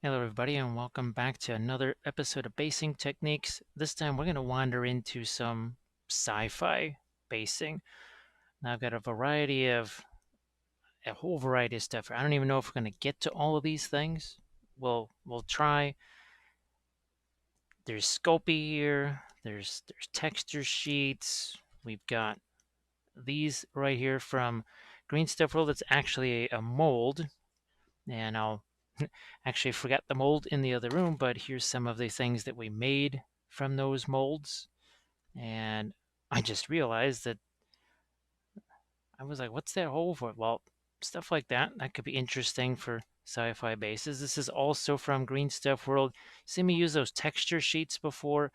Hello everybody and welcome back to another episode of Basing Techniques. This time we're going to wander into some sci-fi basing. Now I've got a whole variety of stuff. I don't even know if we're going to get to all of these things. We'll try. There's Sculpey here. There's texture sheets. We've got these right here from Green Stuff World. It's actually a mold, and I'll actually forgot the mold in the other room, but here's some of the things that we made from those molds. And I just realized that I was like, what's that hole for? Well, stuff like that could be interesting for sci-fi bases. This is also from Green Stuff World. Seen me use those texture sheets before.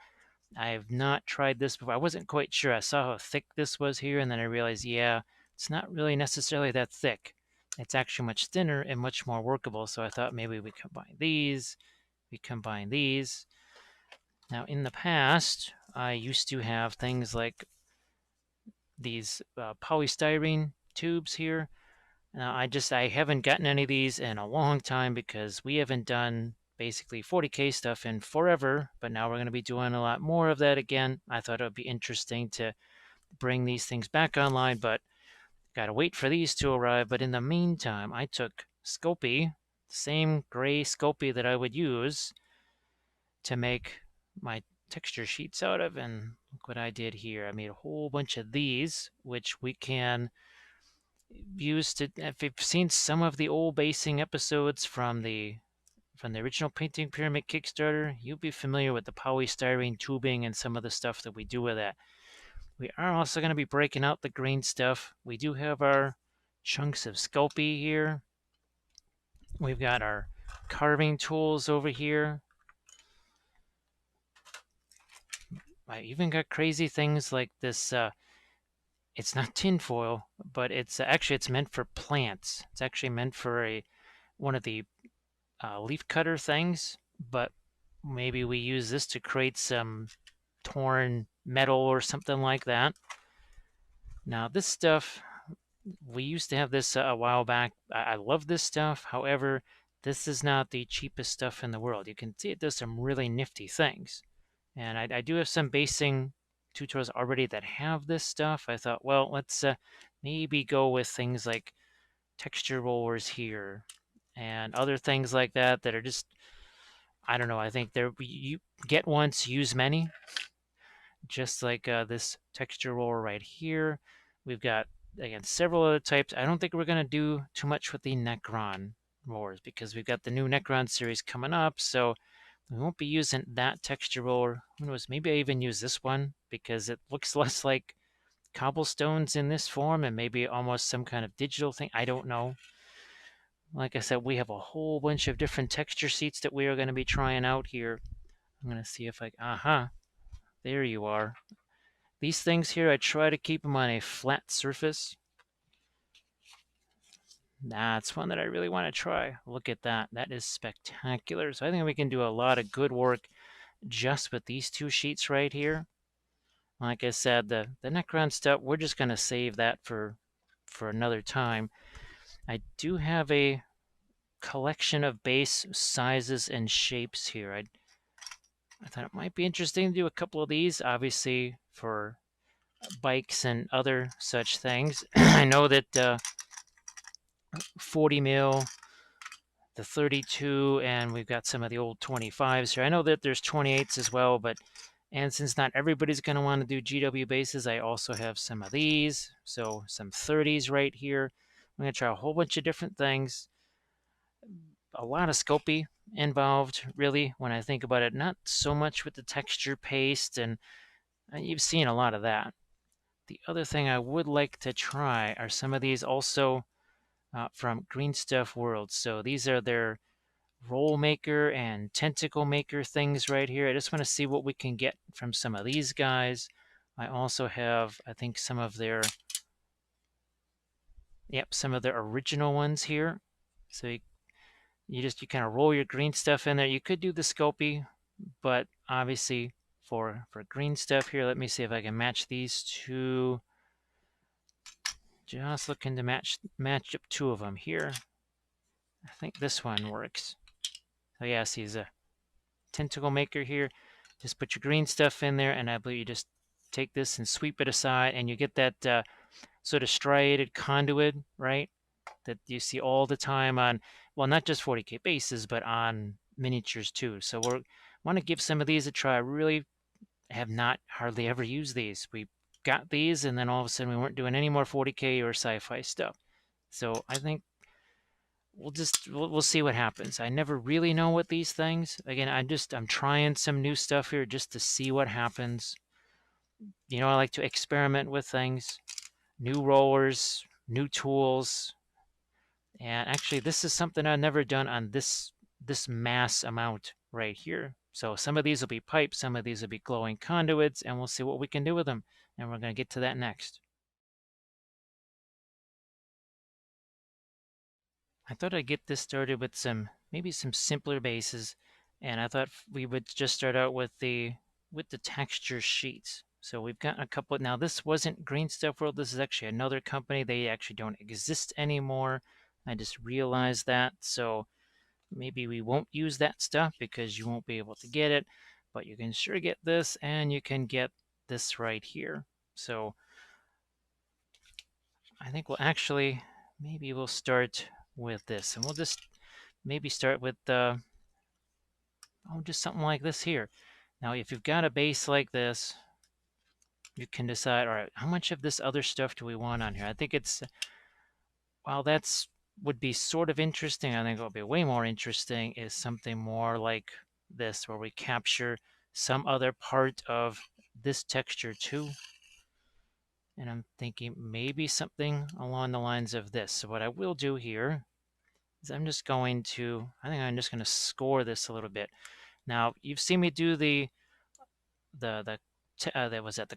I have not tried this before. I wasn't quite sure. I saw how thick this was here, and then I realized, yeah, it's not really necessarily that thick. It's actually much thinner and much more workable. So I thought maybe we combine these. We combine these. Now, in the past, I used to have things like these polystyrene tubes here. Now, I haven't gotten any of these in a long time because we haven't done basically 40K stuff in forever, but now we're going to be doing a lot more of that again. I thought it would be interesting to bring these things back online, but got to wait for these to arrive. But in the meantime, I took Sculpey, the same gray Sculpey that I would use to make my texture sheets out of, and look what I did here. I made a whole bunch of these, which we can use to, if you've seen some of the old basing episodes from the original Painting Pyramid Kickstarter, you'll be familiar with the polystyrene tubing and some of the stuff that we do with that. We are also going to be breaking out the green stuff. We do have our chunks of Sculpey here. We've got our carving tools over here. I even got crazy things like this. It's not tinfoil, but it's actually it's meant for plants. It's actually meant for a one of the leaf cutter things, but maybe we use this to create some torn metal or something like that. Now this stuff, we used to have this a while back. I love this stuff. However, this is not the cheapest stuff in the world. You can see it does some really nifty things. And I do have some basing tutorials already that have this stuff. I thought, well, let's maybe go with things like texture rollers here and other things like that are just, I don't know. I think they're, you get once, use many, just like this texture roller right here. We've got, again, several other types. I don't think we're going to do too much with the Necron rollers because we've got the new Necron series coming up. So we won't be using that texture roller. Who knows? Maybe I even use this one because it looks less like cobblestones in this form and maybe almost some kind of digital thing. I don't know. Like I said, we have a whole bunch of different texture sheets that we are going to be trying out here. I'm going to see if I... Aha! There you are. These things here, I try to keep them on a flat surface. That's one that I really want to try. Look at that. That is spectacular. So I think we can do a lot of good work just with these two sheets right here. Like I said, the Necron stuff, we're just going to save that for another time. I do have a collection of base sizes and shapes here. I thought it might be interesting to do a couple of these, obviously for bikes and other such things. I know that 40 mil, the 32, and we've got some of the old 25s here. I know that there's 28s as well, but and since not everybody's going to want to do GW bases, I also have some of these. So some 30s right here. I'm going to try a whole bunch of different things. A lot of Sculpey involved, really, when I think about it. Not so much with the texture paste, and you've seen a lot of that. The other thing I would like to try are some of these also from Green Stuff World. So these are their roll maker and tentacle maker things right here. I just want to see what we can get from some of these guys. I also have, I think, some of their original ones here. So you kind of roll your green stuff in there. You could do the Sculpey, but obviously for green stuff here, let me see if I can match these two. Just looking to match up two of them here. I think this one works. Oh yeah, see, there's a tentacle maker here. Just put your green stuff in there, and I believe you just take this and sweep it aside, and you get that sort of striated conduit, right? That you see all the time on, well, not just 40K bases, but on miniatures too. So we want to give some of these a try. I really have not hardly ever used these. We got these, and then all of a sudden we weren't doing any more 40K or sci-fi stuff. So I think we'll see what happens. I never really know what these things. Again, I'm trying some new stuff here just to see what happens. You know, I like to experiment with things, new rollers, new tools, and actually this is something I've never done on this mass amount right here. So some of these will be pipes, some of these will be glowing conduits, and we'll see what we can do with them. And we're going to get to that next. I thought I'd get this started with maybe some simpler bases, and I thought we would just start out with the texture sheets. So we've got a couple. Now this wasn't Green Stuff World. This is actually another company. They actually don't exist anymore. I just realized that. So maybe we won't use that stuff because you won't be able to get it, but you can sure get this, and you can get this right here. So I think maybe we'll start with this, and we'll just maybe start with just something like this here. Now, if you've got a base like this, you can decide, all right, how much of this other stuff do we want on here? I think while that's would be sort of interesting, I think what would be way more interesting is something more like this, where we capture some other part of this texture too. And I'm thinking maybe something along the lines of this. So what I will do here is I think I'm just going to score this a little bit. Now, you've seen me do the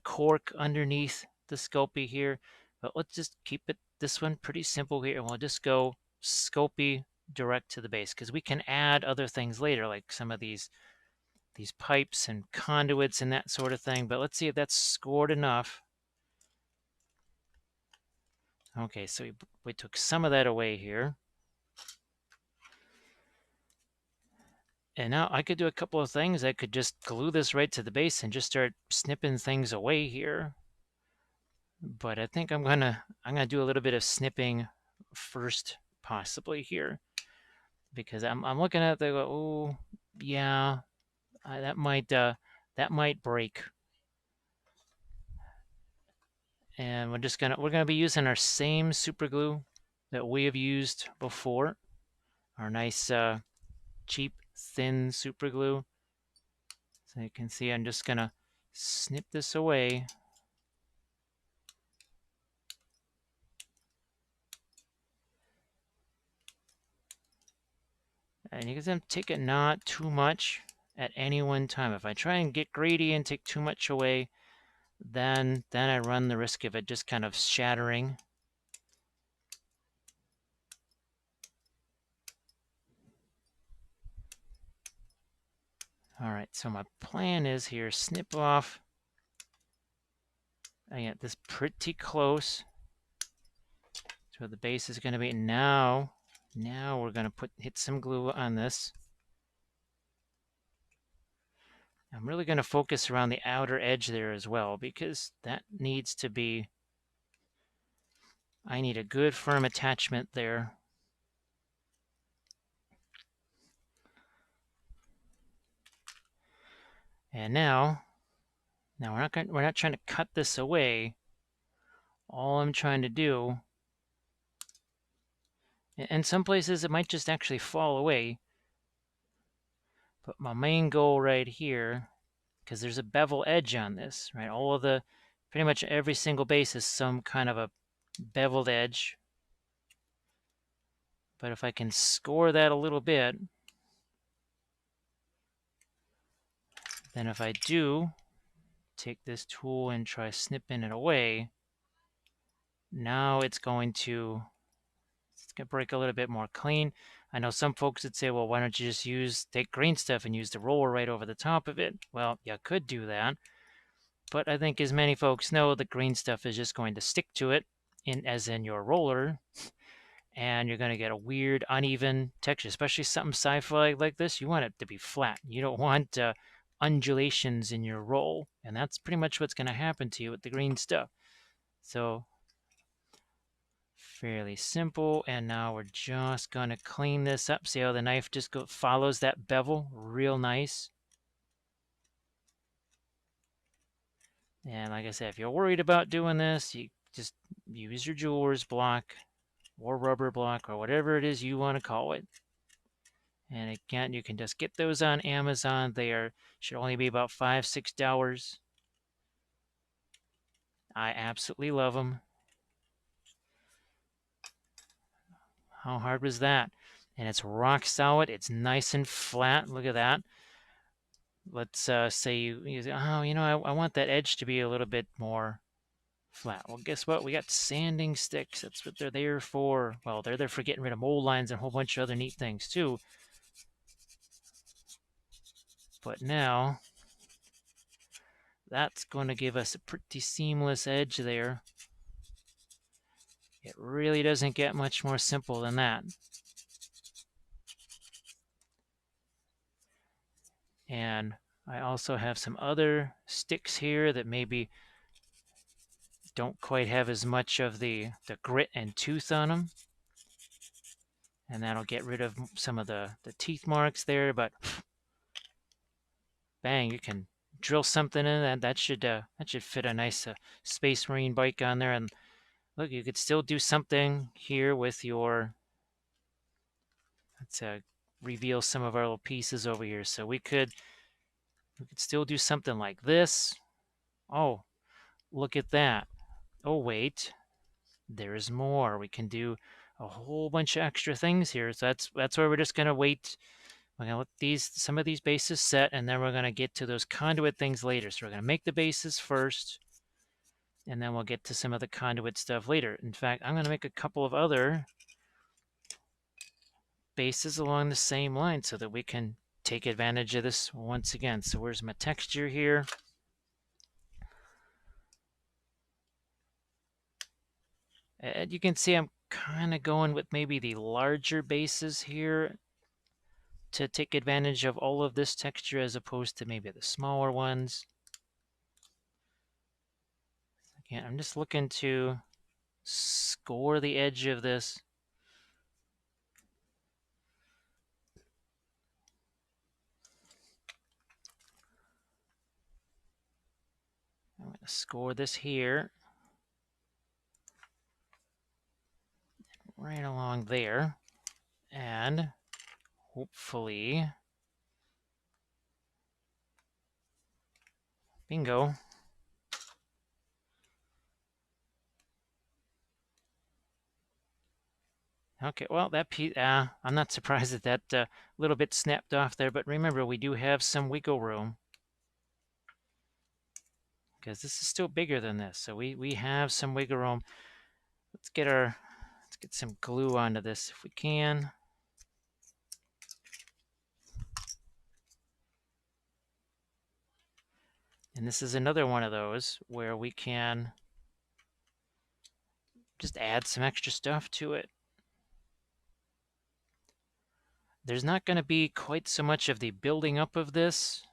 cork underneath the Sculpey here, but let's just keep this one pretty simple here, and we'll just go Sculpey direct to the base, because we can add other things later, like some of these pipes and conduits and that sort of thing. But let's see if that's scored enough. Okay, so we took some of that away here. And now I could do a couple of things. I could just glue this right to the base and just start snipping things away here. But I think I'm gonna do a little bit of snipping first, possibly here, because I'm looking at the oh yeah, that might break. And we're gonna be using our same super glue that we have used before, our nice cheap thin super glue. So you can see I'm just gonna snip this away. And you can take it not too much at any one time. If I try and get greedy and take too much away, then I run the risk of it just kind of shattering. All right, so my plan is here, snip off. I get this pretty close to where the base is going to be. Now we're going to hit some glue on this. I'm really going to focus around the outer edge there as well, because that needs to be, I need a good firm attachment there. And now we're not trying to cut this away. All I'm trying to do, in some places it might just actually fall away, but my main goal right here, because there's a bevel edge on this, right? Pretty much every single base is some kind of a beveled edge. But if I can score that a little bit, then if I do take this tool and try snipping it away, now it's going to break a little bit more clean. I know some folks would say, well, why don't you just take green stuff and use the roller right over the top of it? Well, you could do that. But I think as many folks know, the green stuff is just going to stick to it, as in your roller. and you're going to get a weird, uneven texture, especially something sci-fi like this. You want it to be flat. You don't want undulations in your roll, and that's pretty much what's going to happen to you with the green stuff. So fairly simple, and now we're just going to clean this up. See how the knife just follows that bevel real nice. And like I said, if you're worried about doing this, you just use your jeweler's block or rubber block or whatever it is you want to call it. And again, you can just get those on Amazon. They should only be about $5-6. I absolutely love them. How hard was that? And it's rock solid. It's nice and flat. Look at that. Let's say you say, oh, I want that edge to be a little bit more flat. Well, guess what? We got sanding sticks. That's what they're there for. Well, they're there for getting rid of mold lines and a whole bunch of other neat things too. But now, that's going to give us a pretty seamless edge there. It really doesn't get much more simple than that. And I also have some other sticks here that maybe don't quite have as much of the grit and tooth on them. And that'll get rid of some of the teeth marks there, but bang, you can drill something in, and that should fit a nice Space Marine bike on there. And look, you could still do something here with your, let's reveal some of our little pieces over here. So we could still do something like this. Oh, look at that. Oh, wait, there's more. We can do a whole bunch of extra things here. So that's where we're just going to wait. We're going to let some of these bases set, and then we're going to get to those conduit things later. So we're going to make the bases first, and then we'll get to some of the conduit stuff later. In fact, I'm going to make a couple of other bases along the same line so that we can take advantage of this once again. So where's my texture here? And you can see I'm kind of going with maybe the larger bases here to take advantage of all of this texture as opposed to maybe the smaller ones. Again, I'm just looking to score the edge of this. I'm going to score this here. Right along there. And hopefully, bingo. Okay, well, that piece, I'm not surprised that that little bit snapped off there, but remember, we do have some wiggle room because this is still bigger than this, so we have some wiggle room. Let's get some glue onto this if we can. And this is another one of those where we can just add some extra stuff to it. There's not going to be quite so much of the building up of this.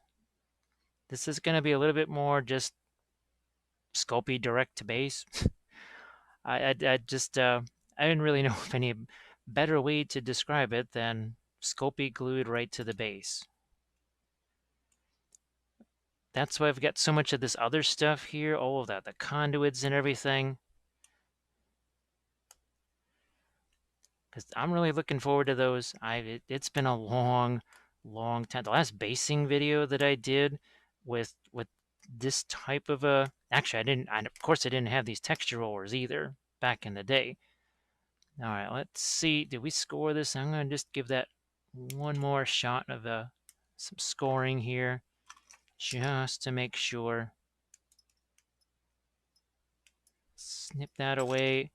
This is going to be a little bit more just Sculpey direct to base. I didn't really know of any better way to describe it than Sculpey glued right to the base. That's why I've got so much of this other stuff here, all of that, the conduits and everything. Because I'm really looking forward to those. It's been a long time. The last basing video that I did with this type of a, actually of course I didn't have these texture rollers either back in the day. All right, let's see. Did we score this? I'm going to just give that one more shot of some scoring here, just to make sure. Snip that away.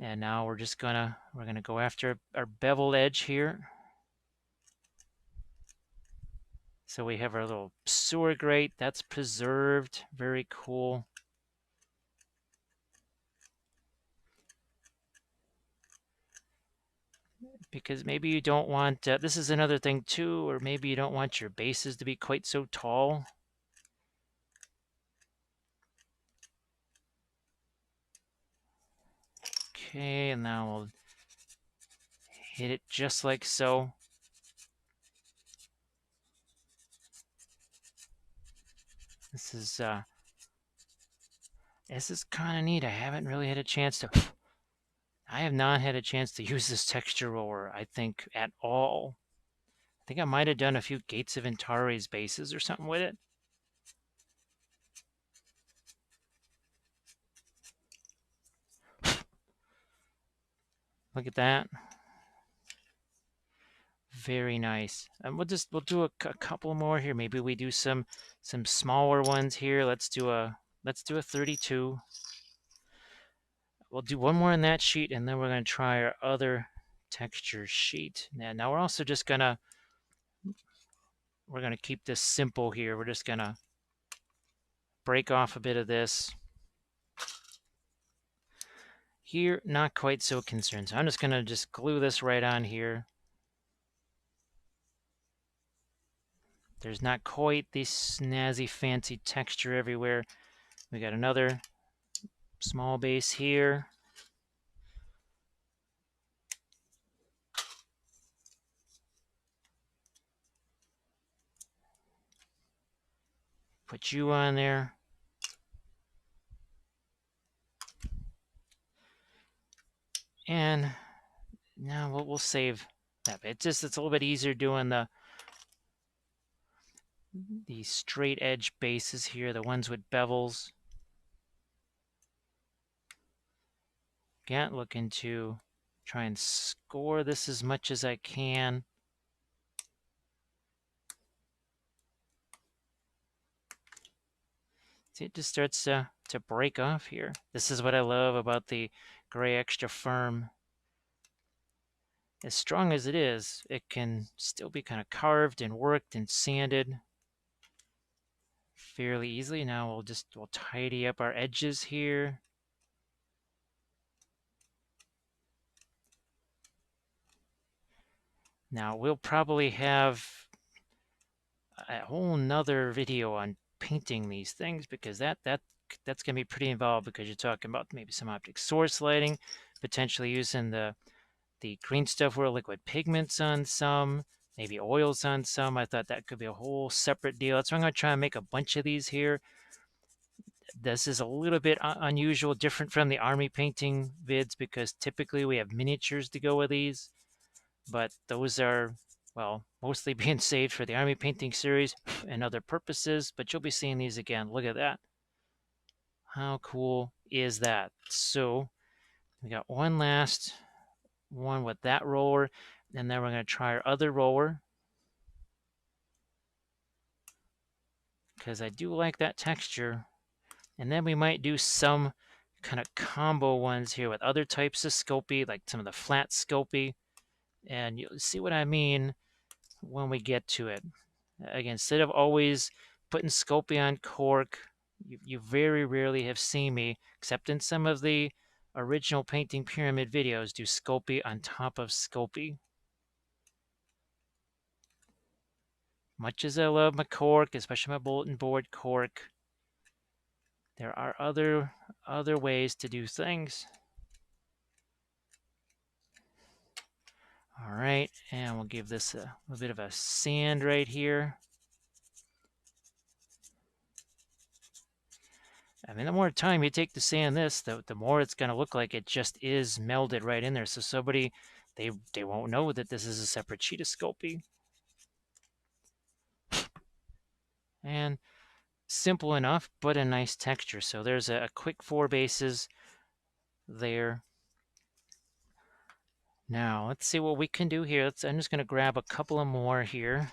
And now we're gonna go after our bevel edge here. So we have our little sewer grate that's preserved. Very cool. because maybe you don't want, this is another thing too, or maybe you don't want your bases to be quite so tall. Okay, and now we'll hit it just like so. This is kind of neat. I haven't really had a chance to. I have not had a chance to use this texture roller, I think, at all. I think I might have done a few Gates of Antares bases or something with it. Look at that. Very nice. And we'll do a couple more here. Maybe we do some smaller ones here. Let's do a 32. We'll do one more on that sheet, and then we're going to try our other texture sheet. Now we're also just gonna keep this simple here. We're just gonna break off a bit of this. Here, not quite so concerned. So I'm just gonna glue this right on here. There's not quite this snazzy, fancy texture everywhere. We got another small base here. Put you on there. And now we'll save that bit. It's a little bit easier doing the straight edge bases here, the ones with bevels. Again, looking to try and score this as much as I can. See, it just starts to break off here. This is what I love about the gray extra firm. As strong as it is, it can still be kind of carved and worked and sanded fairly easily. Now we'll tidy up our edges here. Now we'll probably have a whole nother video on painting these things, because that's going to be pretty involved, because you're talking about maybe some object source lighting, potentially using the green stuff or liquid pigments on some, maybe oils on some. I thought that could be a whole separate deal. That's why I'm going to try and make a bunch of these here. This is a little bit unusual, different from the army painting vids, because typically we have miniatures to go with these, but those are, well, mostly being saved for the army painting series and other purposes, but you'll be seeing these again. Look at that. How cool is that? So we got one last one with that roller, and then we're going to try our other roller, because I do like that texture. And then we might do some kind of combo ones here with other types of Sculpey, like some of the flat Sculpey, and you'll see what I mean when we get to it. Again, instead of always putting Sculpey on cork, you very rarely have seen me, except in some of the original painting pyramid videos, do Sculpey on top of Sculpey. Much as I love my cork, especially my bulletin board cork, there are other ways to do things. All right, and we'll give this a bit of a sand right here. I mean, the more time you take to sand this, the more it's going to look like it just is melded right in there. So somebody, they won't know that this is a separate sheet of Sculpey. And simple enough, but a nice texture. So there's a quick 4 bases there. Now, let's see what we can do here. I'm just going to grab a couple of more here.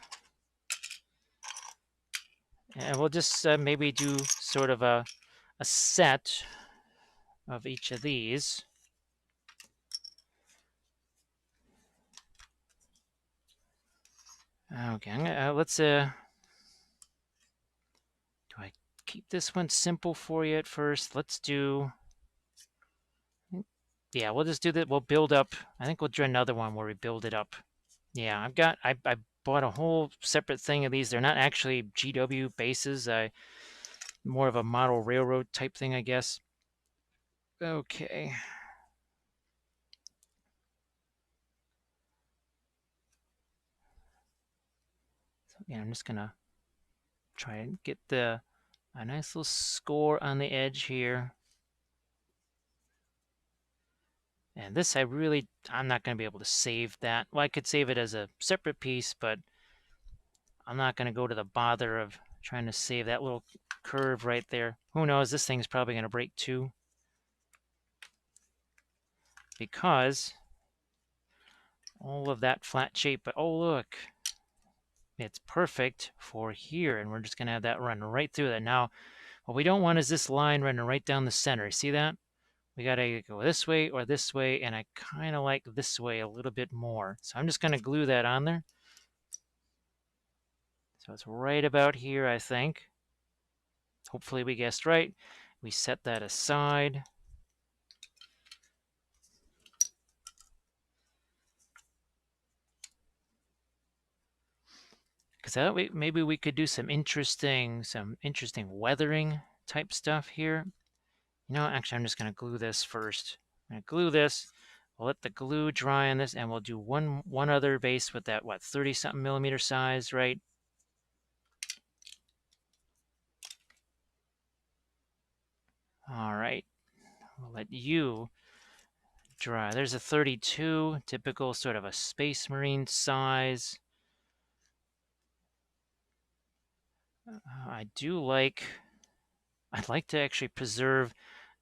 And we'll just maybe do sort of a set of each of these. Okay, let's do I keep this one simple for you at first? Let's do Yeah, we'll just do that. We'll build up. I think we'll do another one where we build it up. Yeah, I bought a whole separate thing of these. They're not actually GW bases. More of a model railroad type thing, I guess. Okay. So yeah, I'm just gonna try and get a nice little score on the edge here. And this I'm not going to be able to save that. Well, I could save it as a separate piece, but I'm not going to go to the bother of trying to save that little curve right there. Who knows, this thing's probably going to break too. Because all of that flat shape, but oh look, it's perfect for here, and we're just going to have that run right through that. Now, what we don't want is this line running right down the center. See that? We got to go this way or this way, and I kind of like this way a little bit more. So I'm just going to glue that on there. So it's right about here, I think. Hopefully we guessed right. We set that aside. Because that way, maybe we could do some interesting weathering type stuff here. You know, actually, I'm just going to glue this first. I'm going to glue this. We'll let the glue dry on this, and we'll do one other base with that, what, 30-something millimeter size, right? All right. We'll let you dry. There's a 32, typical sort of a Space Marine size. I'd like to actually preserve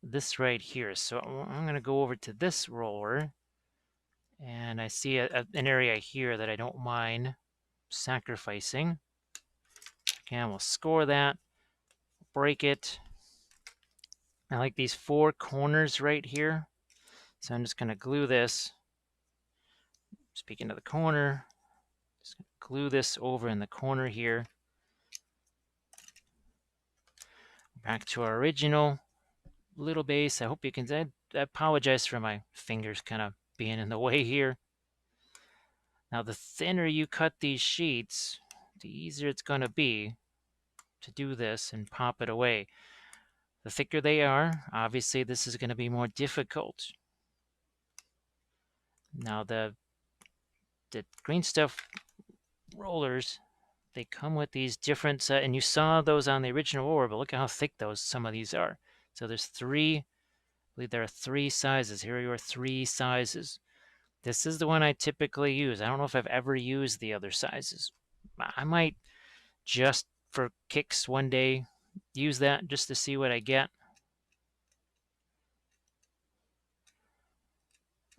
this right here. So I'm going to go over to this roller, and I see an area here that I don't mind sacrificing. Okay, we'll score that, break it. I like these 4 corners right here. So I'm just going to glue this. Speaking of the corner, just going to glue this over in the corner here. Back to our original little base. I hope you can. I apologize for my fingers kind of being in the way here. Now, the thinner you cut these sheets, the easier it's going to be to do this and pop it away. The thicker they are, obviously this is going to be more difficult. Now, the green stuff rollers, they come with these different, and you saw those on the original orb, but look how thick some of these are. So there's 3, I believe there are 3 sizes. Here are your 3 sizes. This is the one I typically use. I don't know if I've ever used the other sizes. I might just for kicks one day use that just to see what I get.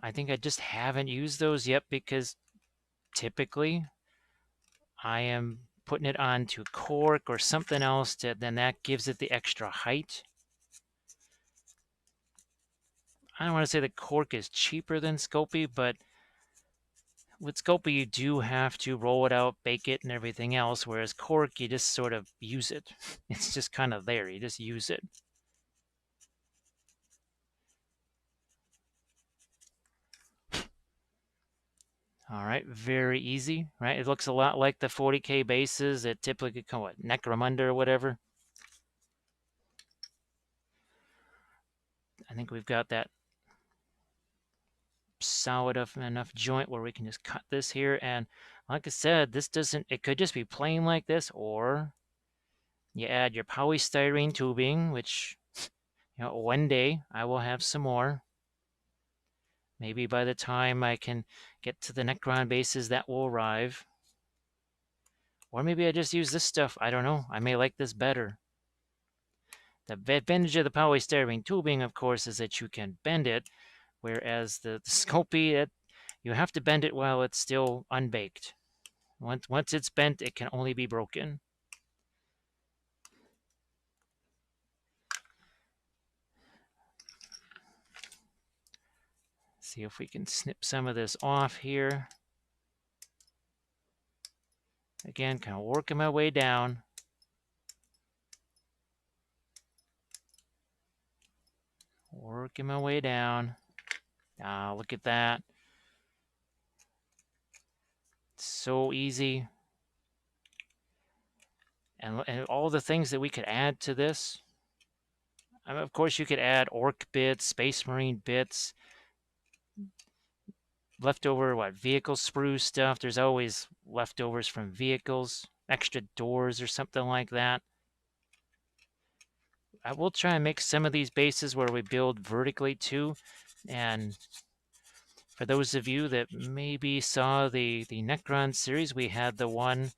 I think I just haven't used those yet because typically I am putting it onto cork or something else, then that gives it the extra height. I don't want to say that cork is cheaper than Sculpey, but with Sculpey you do have to roll it out, bake it, and everything else, whereas cork you just sort of use it. It's just kind of there. You just use it. All right, very easy, right? It looks a lot like the 40K bases that typically come with Necromunda or whatever. I think we've got that solid enough joint where we can just cut this here. And like I said, this doesn't, it could just be plain like this, or you add your polystyrene tubing, which, you know, one day I will have some more. Maybe by the time I can get to the Necron bases, that will arrive. Or maybe I just use this stuff. I don't know. I may like this better. The advantage of the polystyrene tubing, of course, is that you can bend it, whereas the Sculpey, you have to bend it while it's still unbaked. Once it's bent, it can only be broken. See if we can snip some of this off here. Again, kind of working my way down. Working my way down. Look at that. So easy. And all the things that we could add to this. I mean, of course, you could add orc bits, space marine bits, leftover, vehicle sprue stuff. There's always leftovers from vehicles, extra doors or something like that. I will try and make some of these bases where we build vertically too. And for those of you that maybe saw the Necron series, we had the one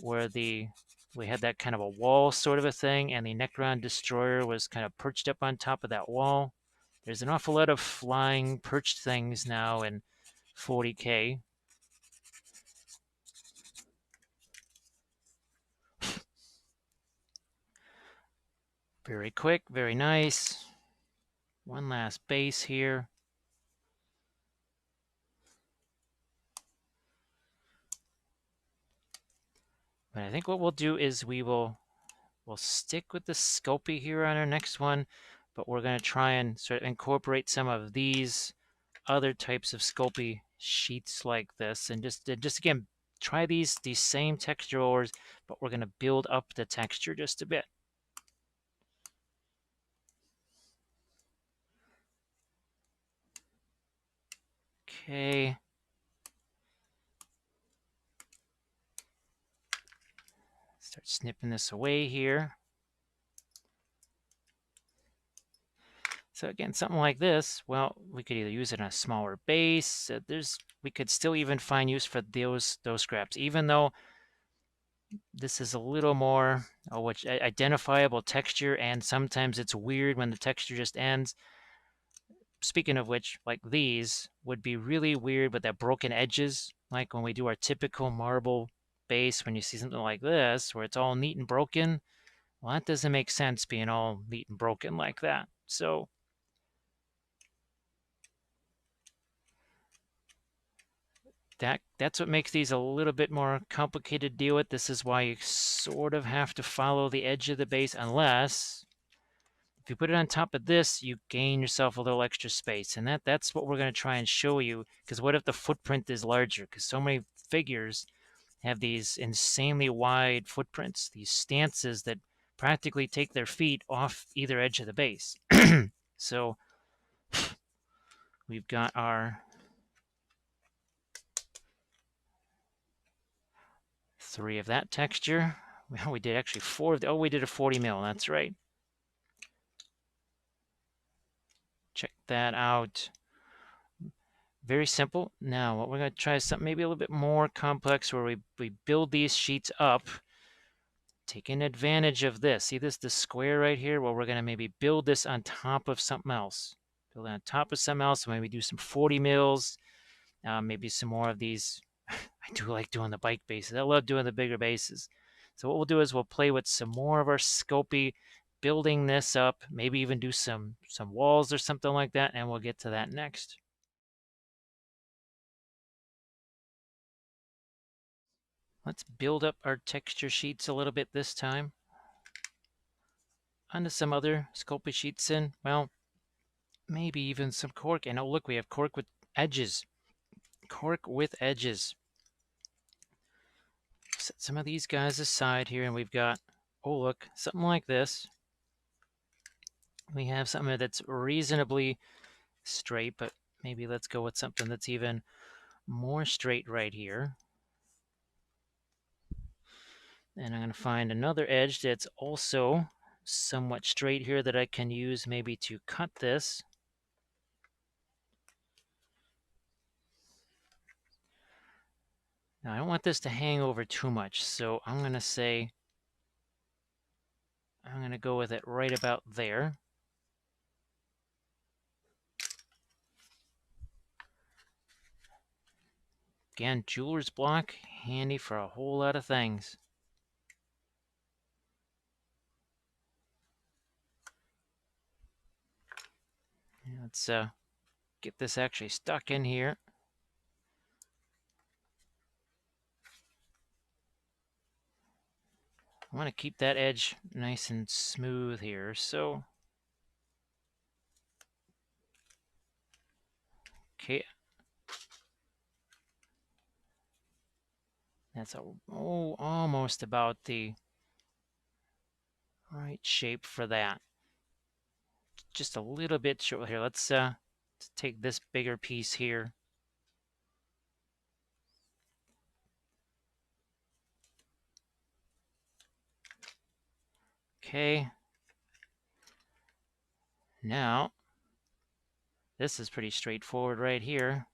where we had that kind of a wall sort of a thing, and the Necron destroyer was kind of perched up on top of that wall. There's an awful lot of flying perched things now in 40K. Very quick, very nice. One last base here. But I think what we'll do is we'll stick with the Sculpey here on our next one, but we're going to try and sort of incorporate some of these other types of Sculpey sheets like this, and just again try these same texture ores, but we're going to build up the texture just a bit. Okay. Start snipping this away here. So again, something like this, well, we could either use it on a smaller base. We could still even find use for those scraps, even though this is a little more identifiable texture, and sometimes it's weird when the texture just ends. Speaking of which, like these would be really weird with that broken edges, like when we do our typical marble base, when you see something like this, where it's all neat and broken. Well, that doesn't make sense being all neat and broken like that. So that's what makes these a little bit more complicated to deal with. This is why you sort of have to follow the edge of the base, unless if you put it on top of this, you gain yourself a little extra space. And that's what we're going to try and show you, because what if the footprint is larger? Because so many figures have these insanely wide footprints, these stances that practically take their feet off either edge of the base. So we've got our 3 of that texture. Well, we did actually 4 of the, we did a 40 mil, that's right. Check that out. Very simple. Now, what we're going to try is something maybe a little bit more complex, where we build these sheets up, taking advantage of this. See this square right here? Well, we're going to maybe build this on top of something else. Build it on top of something else, maybe do some 40 mils, maybe some more of these. I do like doing the bike bases. I love doing the bigger bases. So what we'll do is we'll play with some more of our Sculpey, building this up, maybe even do some walls or something like that, and we'll get to that next. Let's build up our texture sheets a little bit this time. Onto some other Sculpey sheets in, well, maybe even some cork. And oh, look, we have cork with edges. Cork with edges. Set some of these guys aside here, and we've got, oh, look, something like this. We have something that's reasonably straight, but maybe let's go with something that's even more straight right here. And I'm going to find another edge that's also somewhat straight here that I can use maybe to cut this. Now I don't want this to hang over too much, so I'm going to say, I'm going to go with it right about there. Again, jeweler's block, handy for a whole lot of things. Let's get this actually stuck in here. I want to keep that edge nice and smooth here, so Okay. That's almost about the right shape for that. Just a little bit short here. Let's take this bigger piece here. Okay. Now, this is pretty straightforward right here.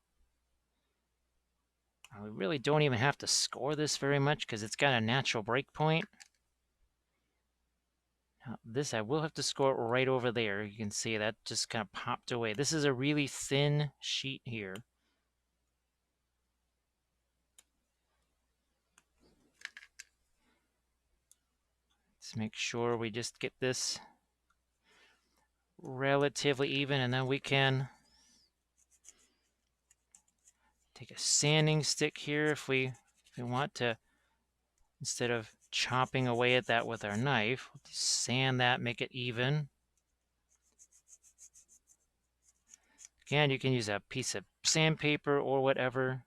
We really don't even have to score this very much because it's got a natural break point. Now, this I will have to score right over there. You can see that just kind of popped away. This is a really thin sheet here. Let's make sure we just get this relatively even, and then we can take a sanding stick here if we want to, instead of chopping away at that with our knife, we'll just sand that, make it even. Again, you can use a piece of sandpaper or whatever.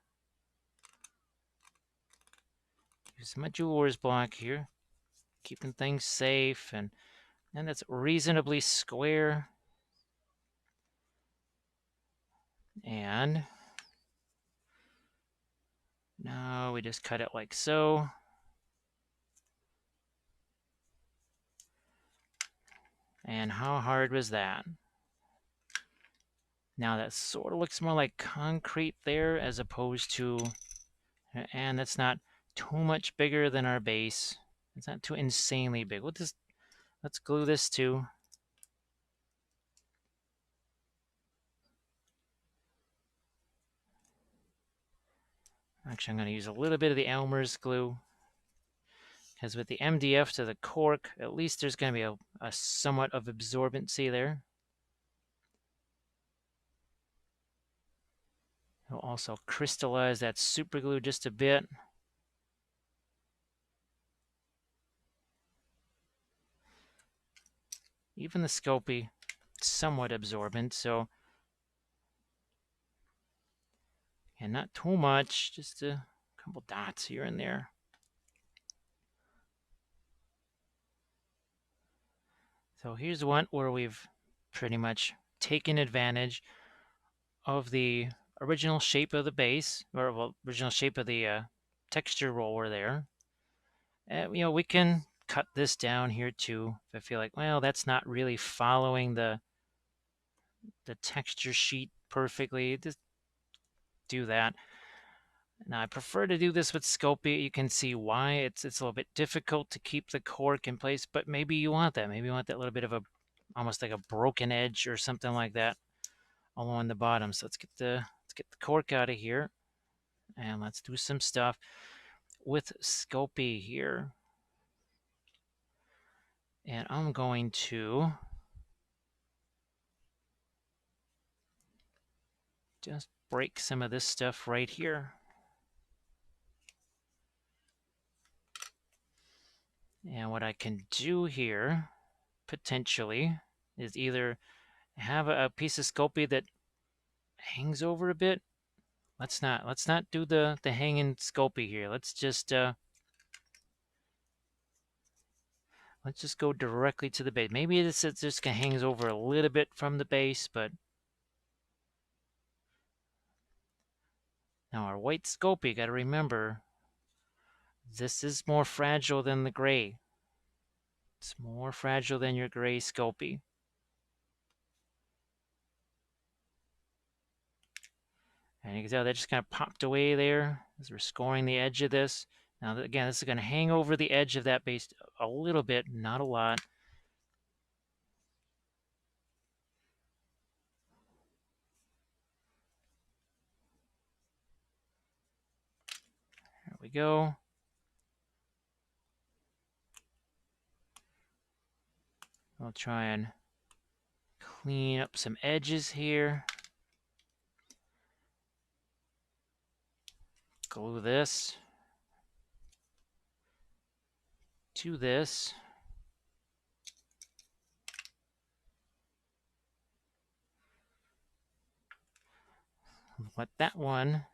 Use my jeweler's block here, keeping things safe, and that's reasonably square. And now we just cut it like so. And how hard was that? Now that sort of looks more like concrete there as opposed to, and that's not too much bigger than our base. It's not too insanely big. Let's glue this too. Actually, I'm going to use a little bit of the Elmer's glue, because with the MDF to the cork, at least there's going to be a somewhat of absorbency there. It'll also crystallize that super glue just a bit. Even the Sculpey, somewhat absorbent, so, and not too much, just a couple dots here and there. So here's one where we've pretty much taken advantage of the original shape of the base, or well, original shape of the texture roller there. And, we can cut this down here too if I feel like, well, that's not really following the texture sheet perfectly. Just do that. Now I prefer to do this with Sculpey. You can see why it's a little bit difficult to keep the cork in place, but maybe you want that. Maybe you want that little bit of almost like a broken edge or something like that along the bottom. So let's get the cork out of here, and let's do some stuff with Sculpey here. And I'm going to just break some of this stuff right here. And what I can do here, potentially, is either have a piece of Sculpey that hangs over a bit. Let's not do the hanging Sculpey here. Let's just go directly to the base. Maybe this just hangs over a little bit from the base, but now our white Sculpey, got to remember, this is more fragile than the gray. It's more fragile than your gray Sculpey. And you can tell that just kind of popped away there as we're scoring the edge of this. Now, again, this is going to hang over the edge of that base a little bit, not a lot. There we go. I'll try and clean up some edges here. Glue this to this. let that one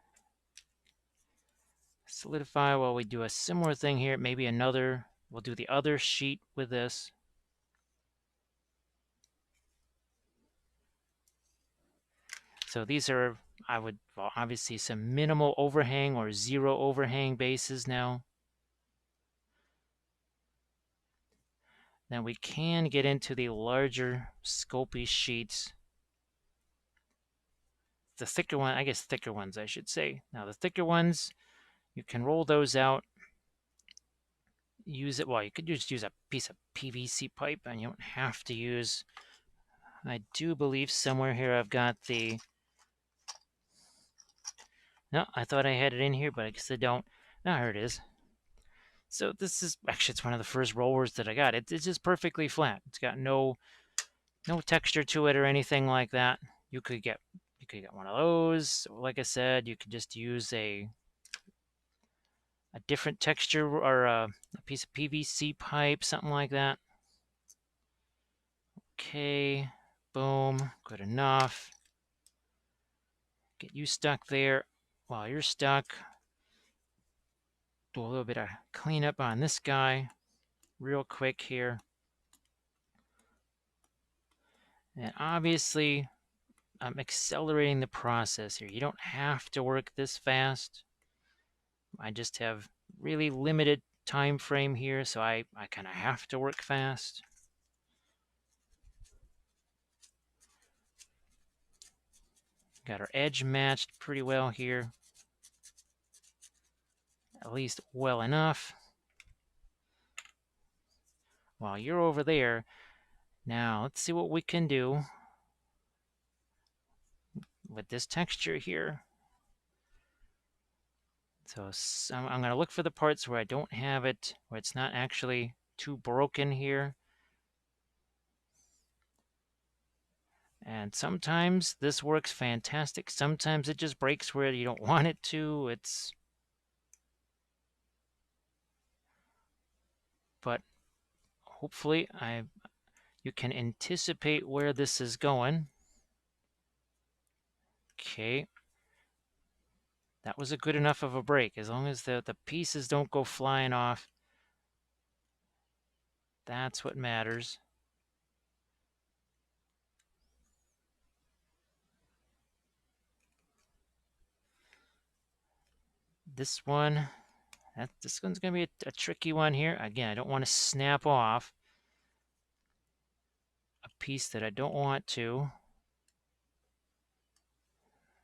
solidify while we do a similar thing here. Maybe another, we'll do the other sheet with this. So these are, I would, well, obviously some minimal overhang or zero overhang bases now. Then we can get into the larger Sculpey sheets. The thicker one, I guess thicker ones I should say. Now the thicker ones, you can roll those out. Use it, well, you could just use a piece of PVC pipe and you don't have to use, I do believe somewhere here I've got the, no, I thought I had it in here, but I guess I don't. Now here it is. So this is, actually it's one of the first rollers that I got. It's just perfectly flat. It's got no texture to it or anything like that. You could get one of those. Like I said, you could just use a different texture or a piece of PVC pipe, something like that. Okay, boom, good enough. Get you stuck there. While you're stuck, do a little bit of cleanup on this guy real quick here. And obviously, I'm accelerating the process here. You don't have to work this fast. I just have really limited time frame here, so I kind of have to work fast. Got our edge matched pretty well here. At least well enough. While you're over there, now let's see what we can do with this texture here. So I'm going to look for the parts where I don't have it, where it's not actually too broken here. And sometimes this works fantastic. Sometimes it just breaks where you don't want it to. But hopefully you can anticipate where this is going. Okay. That was a good enough of a break. As long as the pieces don't go flying off, that's what matters. This one, this one's going to be a tricky one here. Again, I don't want to snap off a piece that I don't want to.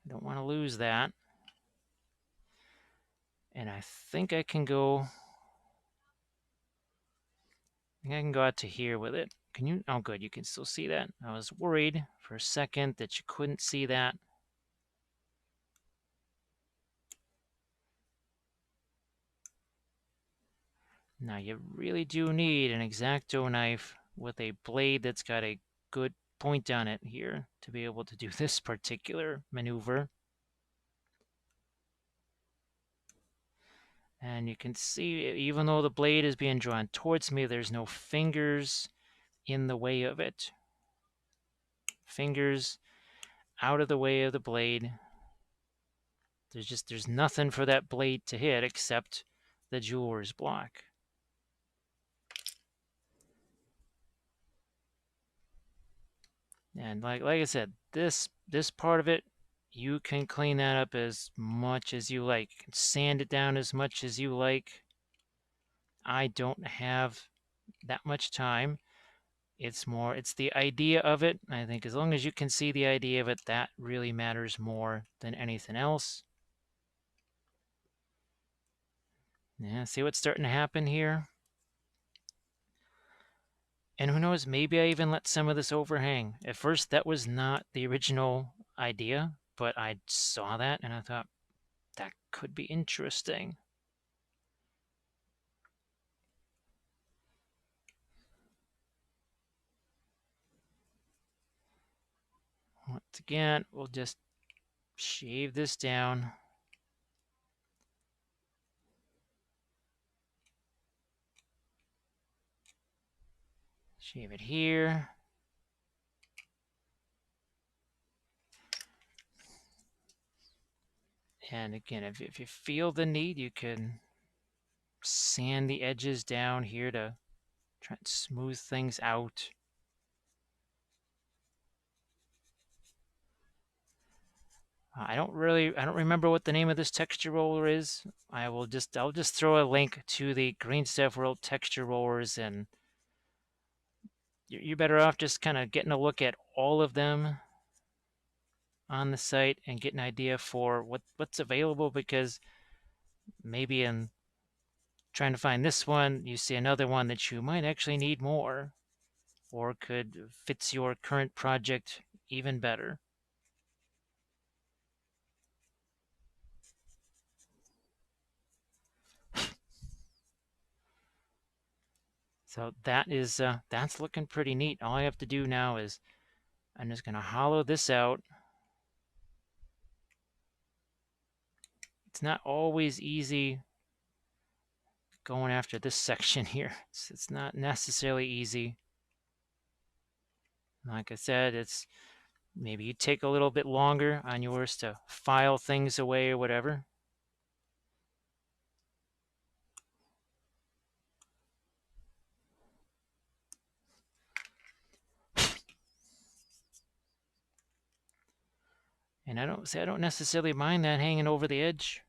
I don't want to lose that. And I think I can go, out to here with it. Can you? Oh, good. You can still see that. I was worried for a second that you couldn't see that. Now, you really do need an X-Acto knife with a blade that's got a good point on it here to be able to do this particular maneuver. And you can see, even though the blade is being drawn towards me, there's no fingers in the way of it. Fingers out of the way of the blade. There's nothing for that blade to hit except the jeweler's block. And like I said, this part of it, you can clean that up as much as you like. You can sand it down as much as you like. I don't have that much time. It's the idea of it. I think as long as you can see the idea of it, that really matters more than anything else. Yeah, see what's starting to happen here? And who knows, maybe I even let some of this overhang. At first, that was not the original idea, but I saw that and I thought, that could be interesting. Once again, we'll just shave this down. Shave it here. And again, if you feel the need, you can sand the edges down here to try and smooth things out. I don't remember what the name of this texture roller is. I'll just throw a link to the Green Stuff World texture rollers, and you're better off just kind of getting a look at all of them on the site and get an idea for what's available, because maybe in trying to find this one, you see another one that you might actually need more or could fits your current project even better. So that's looking pretty neat. All I have to do now is I'm just going to hollow this out. It's not always easy going after this section here. It's not necessarily easy. Like I said, it's maybe you take a little bit longer on yours to file things away or whatever. And I don't necessarily mind that hanging over the edge.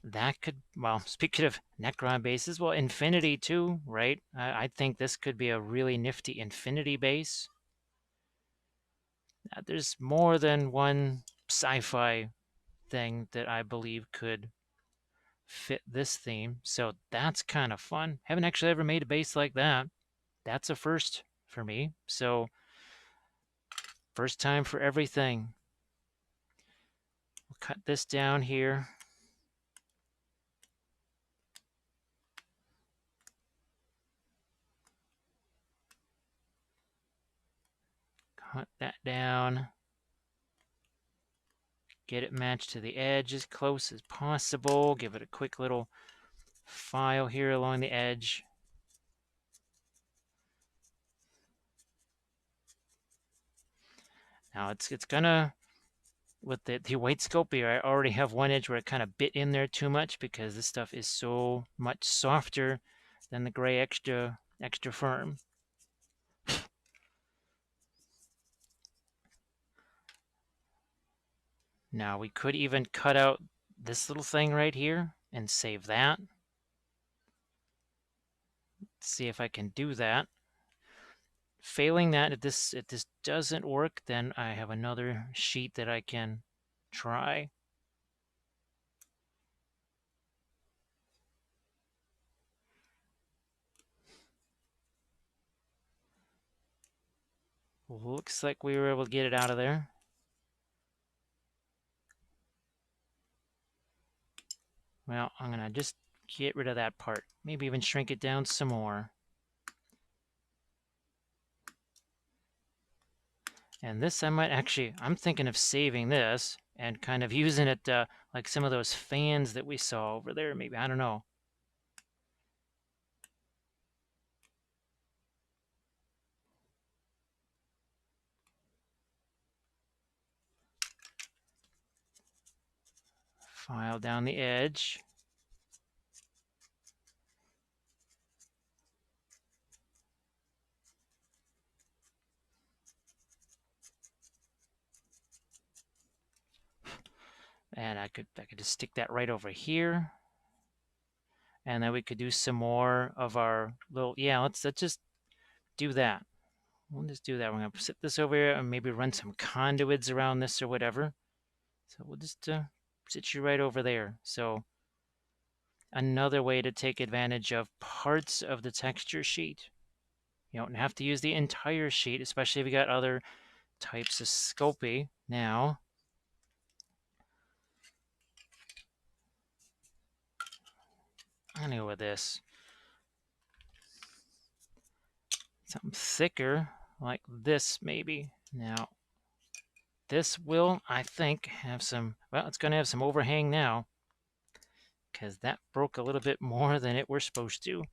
That could, well, speaking of Necron bases, well, Infinity too, right? I think this could be a really nifty Infinity base. There's more than one sci-fi thing that I believe could fit this theme, so that's kind of fun. Haven't actually ever made a base like that. That's a first for me, so first time for everything. We'll cut this down here. Cut that down. Get it matched to the edge as close as possible. Give it a quick little file here along the edge. Now it's gonna, with the white Sculpey, I already have one edge where it kind of bit in there too much because this stuff is so much softer than the gray extra firm. Now we could even cut out this little thing right here and save that. Let's see if I can do that. Failing that, if this doesn't work, then I have another sheet that I can try. Looks like we were able to get it out of there. Well, I'm going to just get rid of that part. Maybe even shrink it down some more. And this I might actually, I'm thinking of saving this and kind of using it like some of those fans that we saw over there. Maybe, I don't know. File down the edge. And I could just stick that right over here. And then we could do some more of our little, yeah, let's just do that. We'll just do that. We're going to sit this over here and maybe run some conduits around this or whatever. So we'll just sit you right over there. So another way to take advantage of parts of the texture sheet. You don't have to use the entire sheet, especially if you got other types of Sculpey. Now, I'm going to go with this. Something thicker, like this maybe. Now, this will, I think, have some, well, it's going to have some overhang now, because that broke a little bit more than it were supposed to.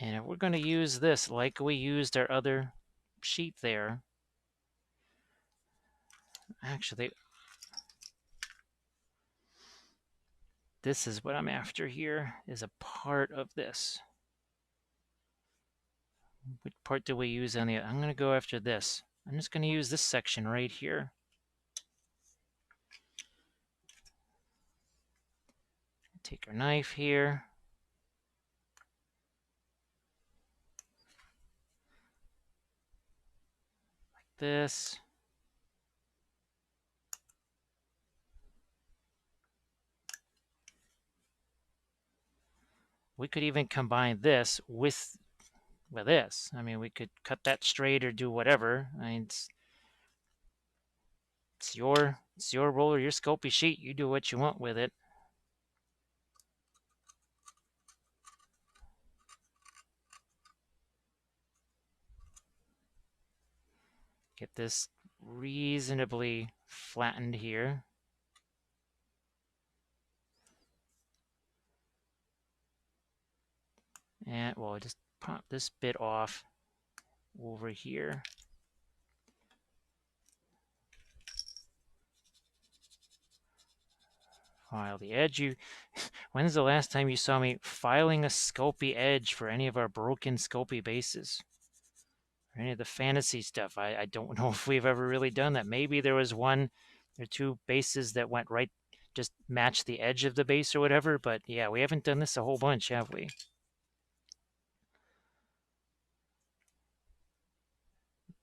And if we're going to use this like we used our other sheet there, Actually, this is what I'm after here, is a part of this. Which part do we use on the... I'm going to go after this. I'm just going to use this section right here. Take our knife here. Like this. We could even combine this with this. I mean, we could cut that straight or do whatever. I mean, it's your roller, your Sculpey sheet. You do what you want with it. Get this reasonably flattened here. And we'll just pop this bit off over here. File the edge. When's the last time you saw me filing a Sculpey edge for any of our broken Sculpey bases? Or any of the fantasy stuff? I don't know if we've ever really done that. Maybe there was one or two bases that went right, just match the edge of the base or whatever, but yeah, we haven't done this a whole bunch, have we?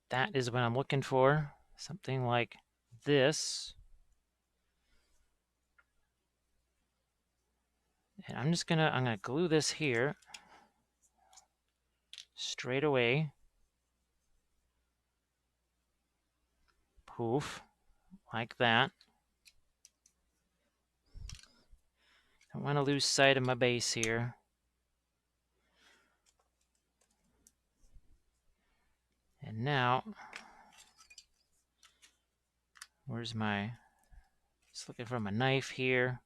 That is what I'm looking for. Something like this. And I'm gonna glue this here straight away. Poof, like that. Don't want to lose sight of my base here. And now, where's my... Just looking for my knife here.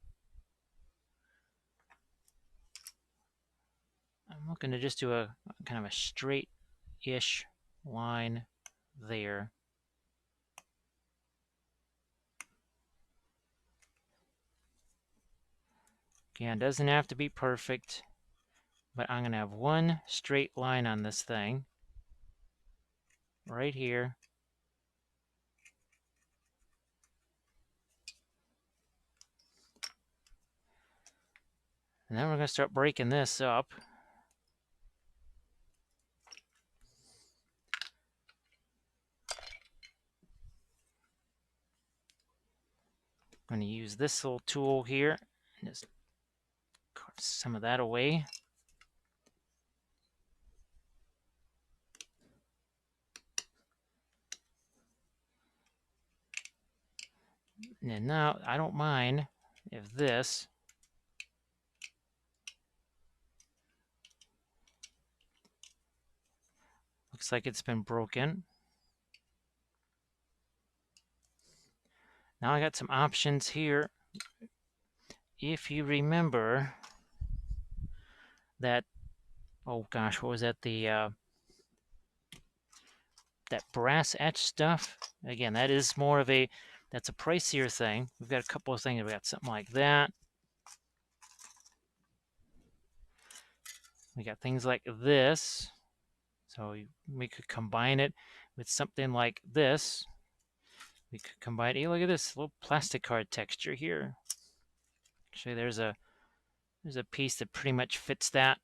I'm looking to just do a kind of a straight-ish line there. Again, doesn't have to be perfect, but I'm going to have one straight line on this thing right here. And then we're going to start breaking this up. I'm going to use this little tool here and just cut some of that away. And now I don't mind if this looks like it's been broken. Now I got some options here. If you remember that, oh gosh, what was that? That brass etch stuff. Again, that is more of a, that's a pricier thing. We've got a couple of things. We got something like that. We got things like this. So we could combine it with something like this. We could combine, hey, look at this little plastic card texture here. Actually, there's a piece that pretty much fits that.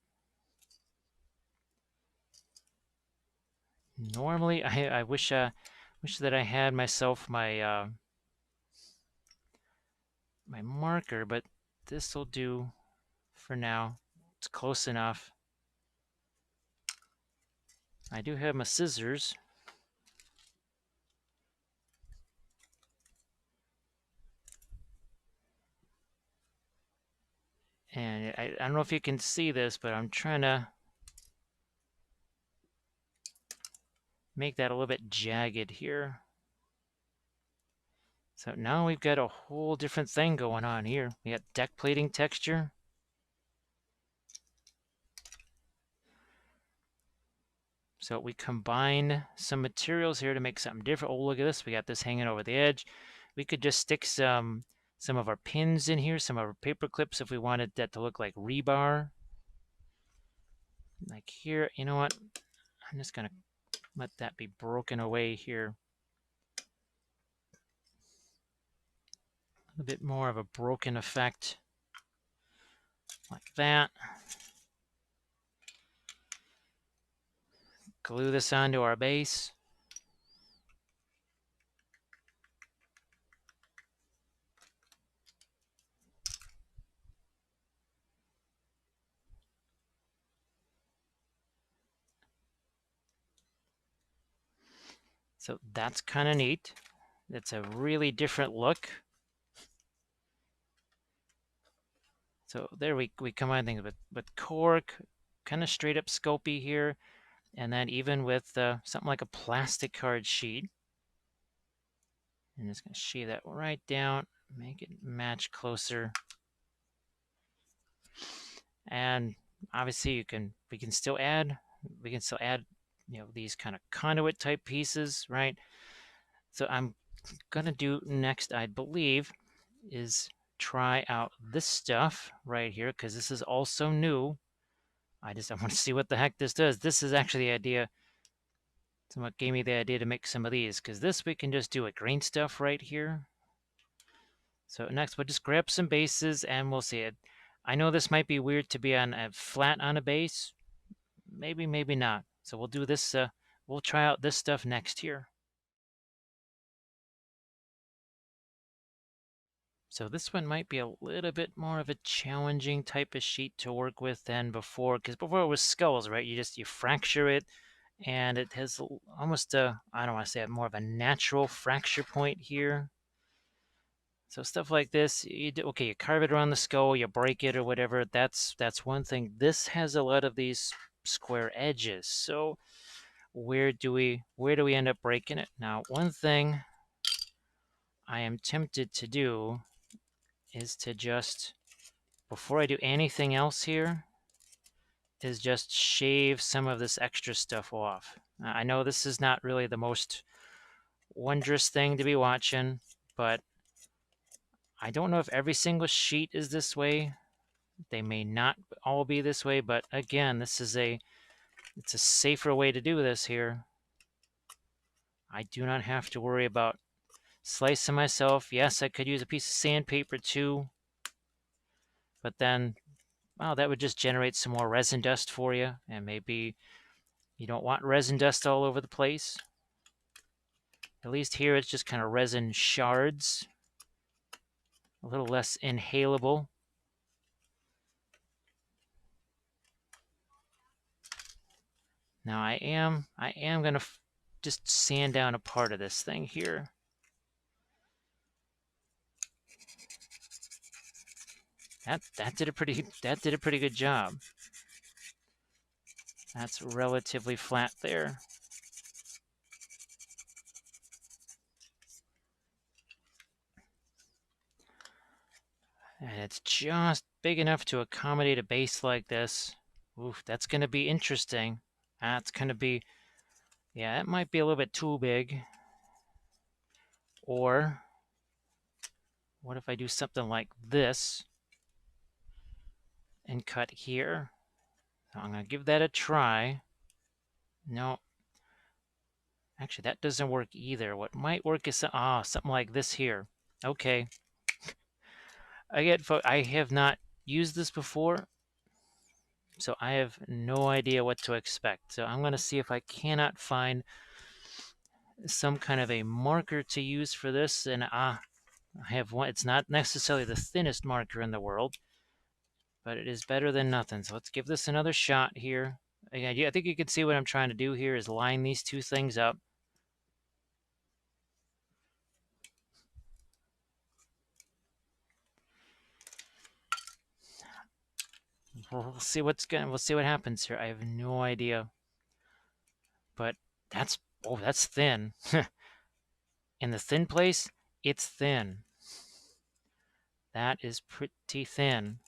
Normally, I wish that I had myself my my marker, but this will do for now. It's close enough. I do have my scissors. And I don't know if you can see this, but I'm trying to make that a little bit jagged here. So now we've got a whole different thing going on here. We got deck plating texture. So we combine some materials here to make something different. Oh, look at this. We got this hanging over the edge. We could just stick some of our pins in here, some of our paper clips if we wanted that to look like rebar. Like here, you know what? I'm just gonna let that be broken away here. A bit more of a broken effect, like that. Glue this onto our base. So that's kind of neat. It's a really different look. So there we combine things with cork, kind of straight up Sculpey here, and then even with something like a plastic card sheet. I'm just going to shave that right down, make it match closer. And obviously we can still add these kind of conduit type pieces, right? So I'm gonna do next, I believe, is try out this stuff right here, because this is also new. I want to see what the heck this does. This is actually the idea. Someone gave me the idea to make some of these, because this we can just do with green stuff right here. So next we'll just grab some bases and we'll see it. I know this might be weird to be on a flat on a base. Maybe, maybe not. So we'll do this. We'll try out this stuff next here. So this one might be a little bit more of a challenging type of sheet to work with than before, because before it was skulls, right? You fracture it, and it has almost a, I don't want to say more of a natural fracture point here. So stuff like this, you carve it around the skull, you break it or whatever. That's one thing. This has a lot of these square edges. So where do we end up breaking it? Now, one thing I am tempted to do is to just, before I do anything else here, is just shave some of this extra stuff off. I know this is not really the most wondrous thing to be watching, but I don't know if every single sheet is this way. They may not all be this way, but again, it's a safer way to do this here. I do not have to worry about slicing myself. Yes, I could use a piece of sandpaper too, but then, well, that would just generate some more resin dust for you, and maybe you don't want resin dust all over the place. At least here it's just kind of resin shards, a little less inhalable. Now I am gonna just sand down a part of this thing here. That did a pretty good job. That's relatively flat there. And it's just big enough to accommodate a base like this. Oof, that's going to be interesting. That's going to be, yeah, it might be a little bit too big. Or what if I do something like this and cut here? So I'm going to give that a try. No, actually that doesn't work either. What might work is something like this here. Okay. I have not used this before, so I have no idea what to expect. So I'm going to see if I cannot find some kind of a marker to use for this. And I have one. It's not necessarily the thinnest marker in the world, but it is better than nothing. So let's give this another shot here. Again, I think you can see what I'm trying to do here is line these two things up. We'll see what happens here. I have no idea, but that's thin. In the thin place, it's thin. That is pretty thin.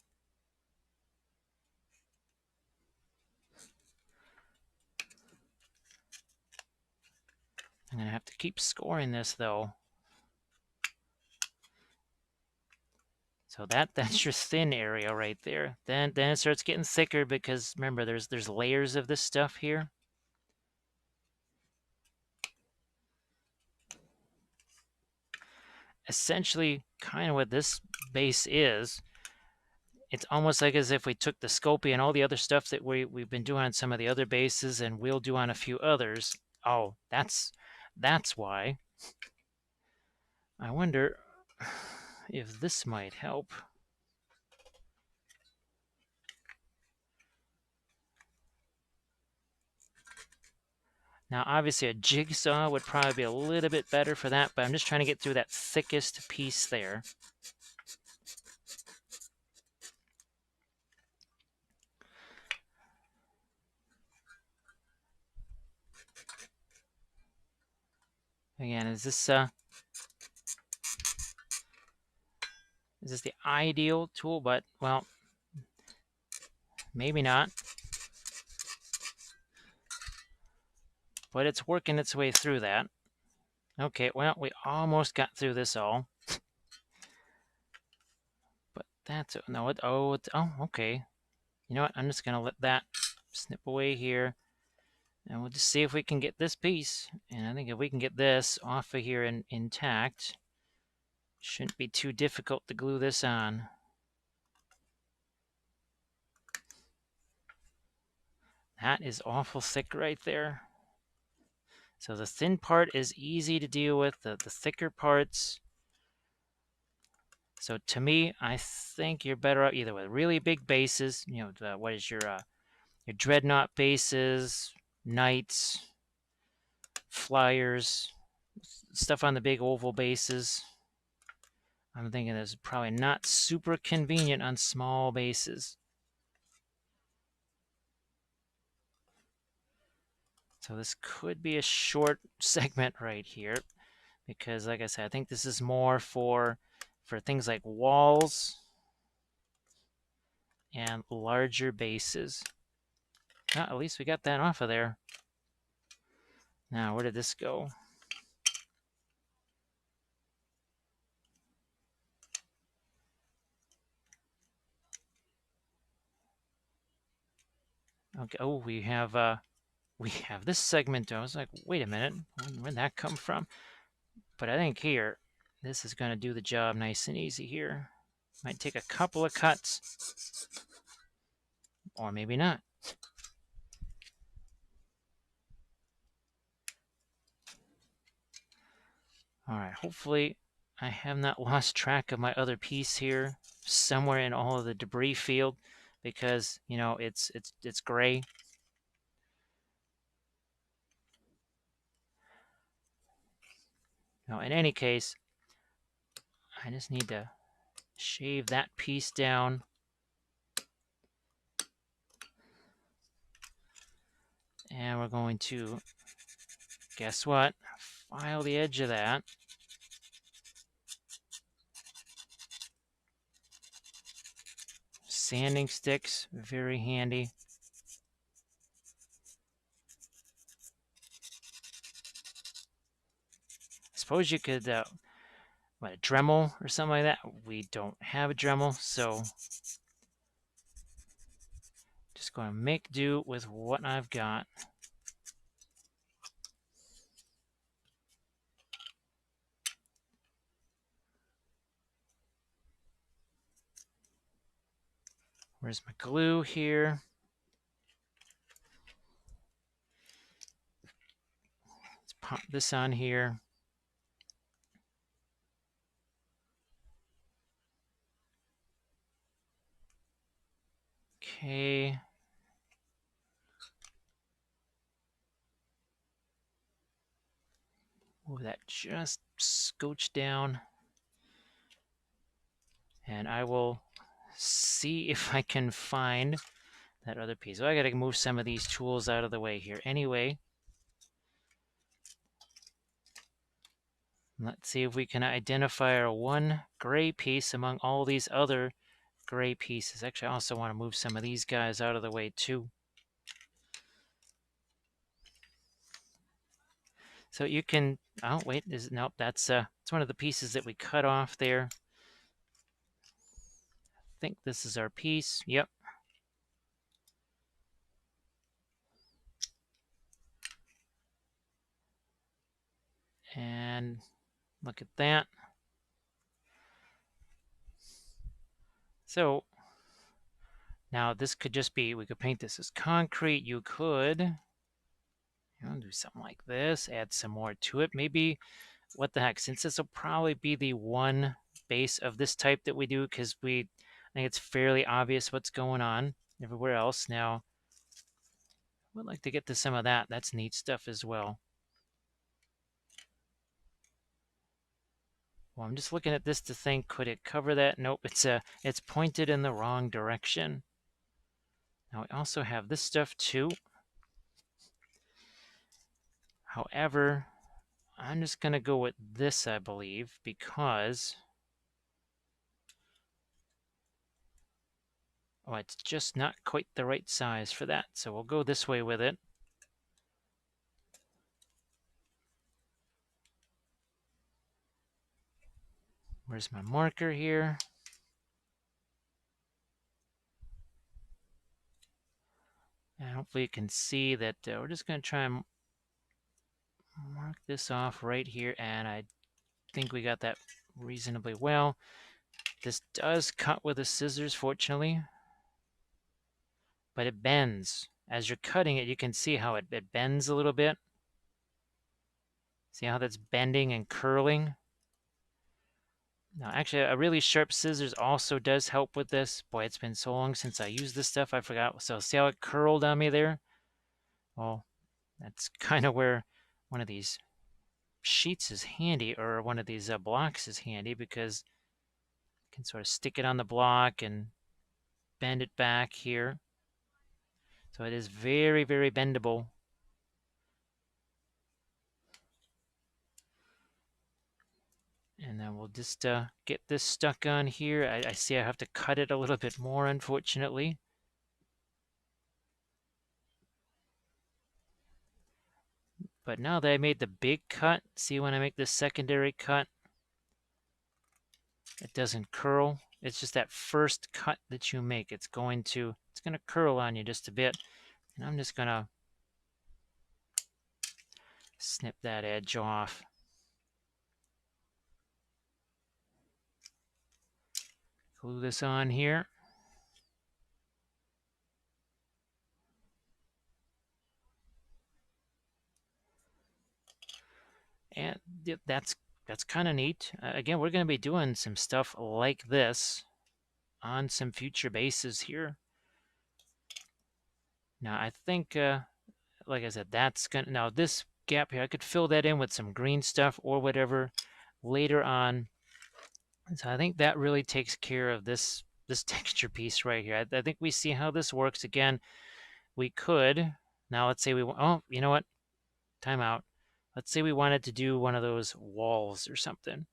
I'm going to have to keep scoring this, though. So that's your thin area right there. Then it starts getting thicker because remember there's layers of this stuff here. Essentially, kind of what this base is, it's almost like as if we took the Sculpey and all the other stuff that we've been doing on some of the other bases and we'll do on a few others. Oh, that's why. I wonder if this might help. Now, obviously, a jigsaw would probably be a little bit better for that, but I'm just trying to get through that thickest piece there. Again, is this the ideal tool? But, well, maybe not. But it's working its way through that. Okay, well, we almost got through this all. But that's, no, oh, okay. You know what, I'm just going to let that snip away here. And we'll just see if we can get this piece. And I think if we can get this off of here and intact, shouldn't be too difficult to glue this on. That is awful thick right there. So the thin part is easy to deal with. The thicker parts. So to me, I think you're better off either with really big bases. You know, what is your dreadnought bases, knights, flyers, stuff on the big oval bases. I'm thinking this is probably not super convenient on small bases. So this could be a short segment right here because, like I said, I think this is more for things like walls and larger bases. Well, at least we got that off of there. Now, where did this go? Okay. Oh, we have this segment. I was like, wait a minute, where'd that come from? But I think here, this is going to do the job nice and easy here. Might take a couple of cuts, or maybe not. All right, hopefully I have not lost track of my other piece here somewhere in all of the debris field because, you know, it's gray. Now, in any case, I just need to shave that piece down. And we're going to, guess what? File the edge of that. Sanding sticks, very handy. I suppose you could, what, a Dremel or something like that? We don't have a Dremel, so just going to make do with what I've got. Where's my glue here? Let's pop this on here. Okay. Move that just scooch down. And I will see if I can find that other piece. So I got to move some of these tools out of the way here. Anyway, let's see if we can identify our one gray piece among all these other gray pieces. Actually, I also want to move some of these guys out of the way too. So you can, oh wait, nope, that's one of the pieces that we cut off there. think this is our piece. Yep. And look at that. So now this could just be, we could paint this as concrete. You could do something like this, add some more to it. Maybe, what the heck, since this will probably be the one base of this type that we do, because I think it's fairly obvious what's going on everywhere else. Now, I would like to get to some of that. That's neat stuff as well. Well, I'm just looking at this to think, could it cover that? Nope, it's pointed in the wrong direction. Now, we also have this stuff too. However, I'm just going to go with this, I believe, because it's just not quite the right size for that. So we'll go this way with it. Where's my marker here? And hopefully you can see that we're just going to try and mark this off right here. And I think we got that reasonably well. This does cut with the scissors, fortunately. But it bends. As you're cutting it, you can see how it bends a little bit. See how that's bending and curling? Now, actually, a really sharp scissors also does help with this. Boy, it's been so long since I used this stuff, I forgot. So see how it curled on me there? Well, that's kind of where one of these sheets is handy, or one of these blocks is handy, because you can sort of stick it on the block and bend it back here. So it is very, very bendable. And then we'll just get this stuck on here. I see I have to cut it a little bit more, unfortunately. But now that I made the big cut, see when I make the secondary cut, it doesn't curl. It's just that first cut that you make. It's going to curl on you just a bit. And I'm just going to snip that edge off. Glue this on here. And that's kind of neat. Again, we're going to be doing some stuff like this on some future bases here. Now, I think, like I said, that's going to, now this gap here, I could fill that in with some green stuff or whatever later on. So I think that really takes care of this texture piece right here. I think we see how this works. Again, we could, now let's say oh, you know what? Time out. Let's say we wanted to do one of those walls or something.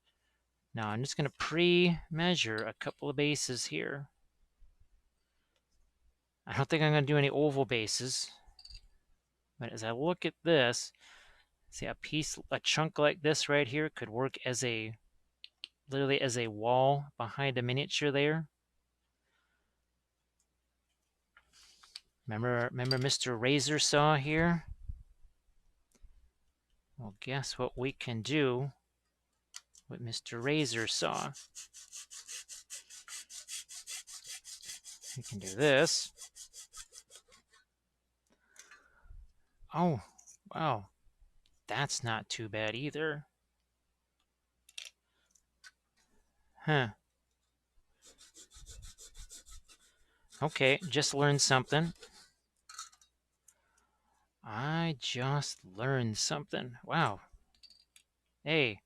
Now I'm just going to pre-measure a couple of bases here. I don't think I'm going to do any oval bases. But as I look at this, see a chunk like this right here could work as literally as a wall behind a miniature there. Remember Mr. Razor Saw here? Well, guess what we can do with Mr. Razor Saw? We can do this. Oh, wow. That's not too bad either. Huh. Okay, just learned something. I just learned something. Wow. Hey.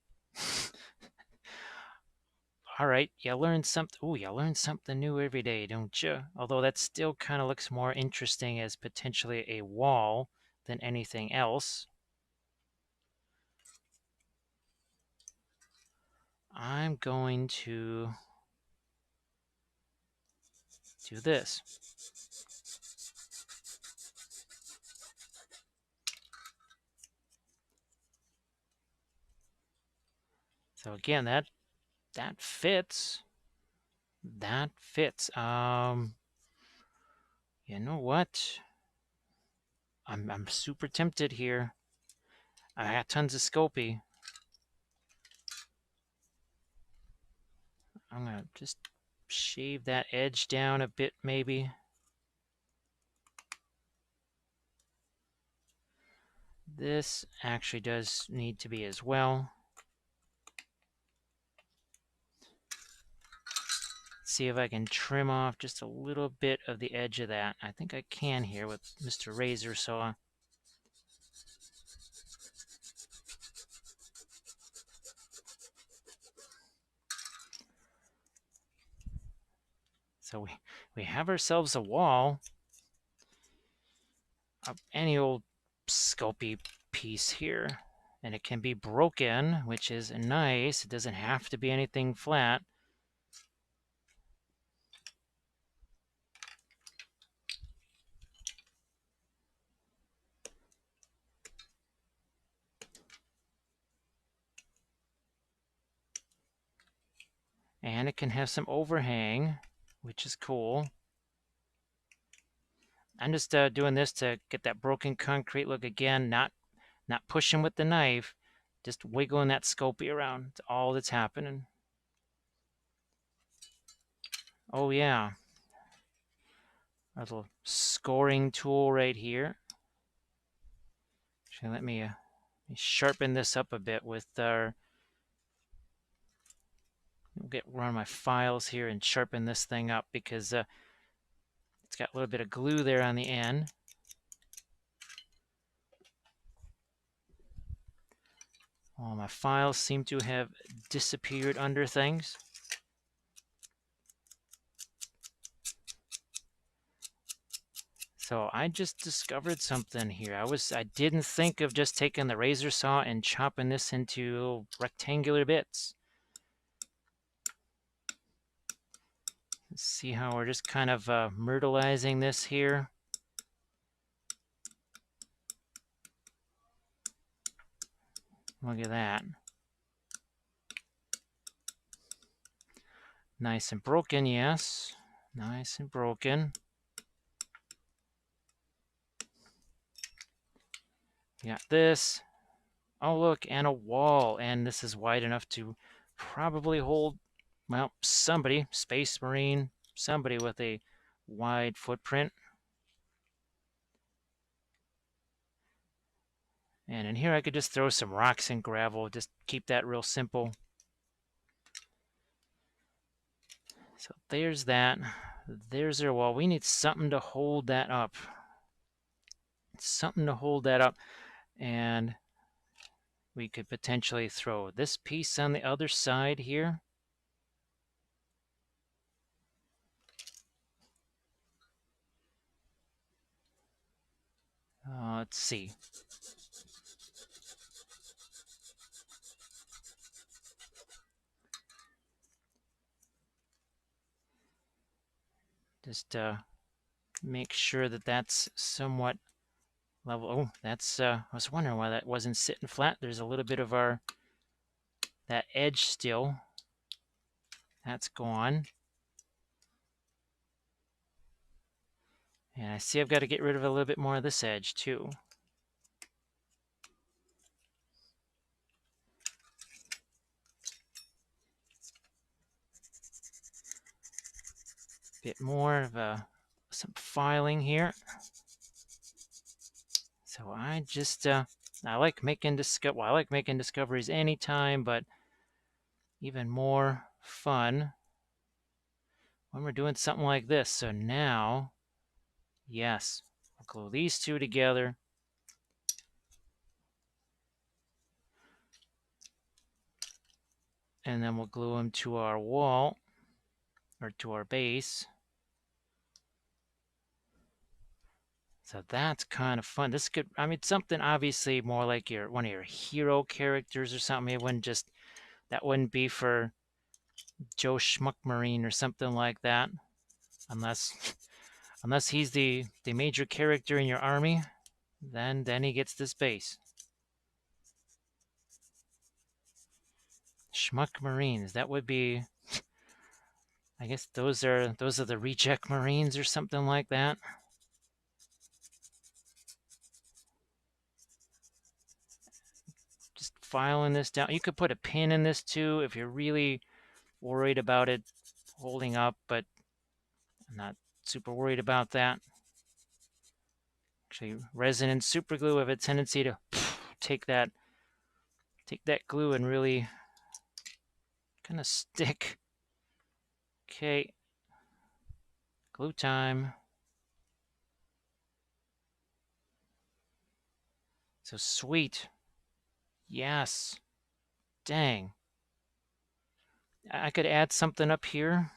All right, you learn something. Ooh, you learn something new every day, don't you? Although that still kind of looks more interesting as potentially a wall than anything else. I'm going to do this. So again, that fits. that fits. You know what? I'm super tempted here. I got tons of Sculpey. I'm gonna just shave that edge down a bit, maybe. This actually does need to be as well. See if I can trim off just a little bit of the edge of that. I think I can here with Mr. Razor Saw. So we have ourselves a wall of any old Sculpey piece here. And it can be broken, which is nice. It doesn't have to be anything flat. And it can have some overhang, which is cool. I'm just doing this to get that broken concrete look again, not pushing with the knife, just wiggling that Sculpey around. That's all that's happening. Oh yeah, our little scoring tool right here. Actually, let me sharpen this up a bit with our. We'll get one of my files here and sharpen this thing up because it's got a little bit of glue there on the end. All my files seem to have disappeared under things. So I just discovered something here. I didn't think of just taking the razor saw and chopping this into little rectangular bits. Let's see how we're just kind of myrtleizing this here. Look at that. Nice and broken, yes. Nice and broken. You got this. Oh, look, and a wall. And this is wide enough to probably hold, well, somebody, Space Marine, somebody with a wide footprint. And in here I could just throw some rocks and gravel, just keep that real simple. So there's that. There's our wall. We need something to hold that up. Something to hold that up. And we could potentially throw this piece on the other side here. Let's see. Just make sure that that's somewhat level. Oh, that's, I was wondering why that wasn't sitting flat. There's a little bit of that edge still. That's gone. And I see I've got to get rid of a little bit more of this edge too. Bit more of some filing here. So I just I like making discoveries anytime, but even more fun when we're doing something like this. So now, yes, we'll glue these two together. And then we'll glue them to our wall or to our base. So that's kind of fun. This could, I mean, something obviously more like one of your hero characters or something. It wouldn't just, that wouldn't be for Joe Schmuck Marine or something like that, unless he's the major character in your army. Then he gets this base. Schmuck Marines. That would be, I guess those are the reject marines or something like that. Just filing this down. You could put a pin in this too if you're really worried about it holding up, but I'm not super worried about that. Actually, resin super glue have a tendency to take that glue and really kind of stick. Okay, glue time. So sweet. Yes. Dang. I could add something up here.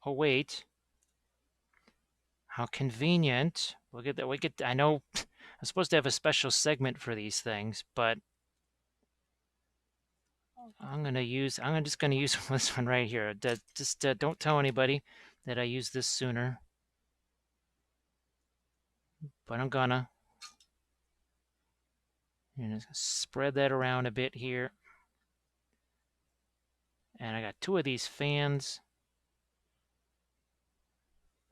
Oh, wait. How convenient. Look at that. I know I'm supposed to have a special segment for these things, but I'm just gonna use this one right here. Just don't tell anybody that I used this sooner, but I'm gonna. Spread that around a bit here. And I got 2 of these fans.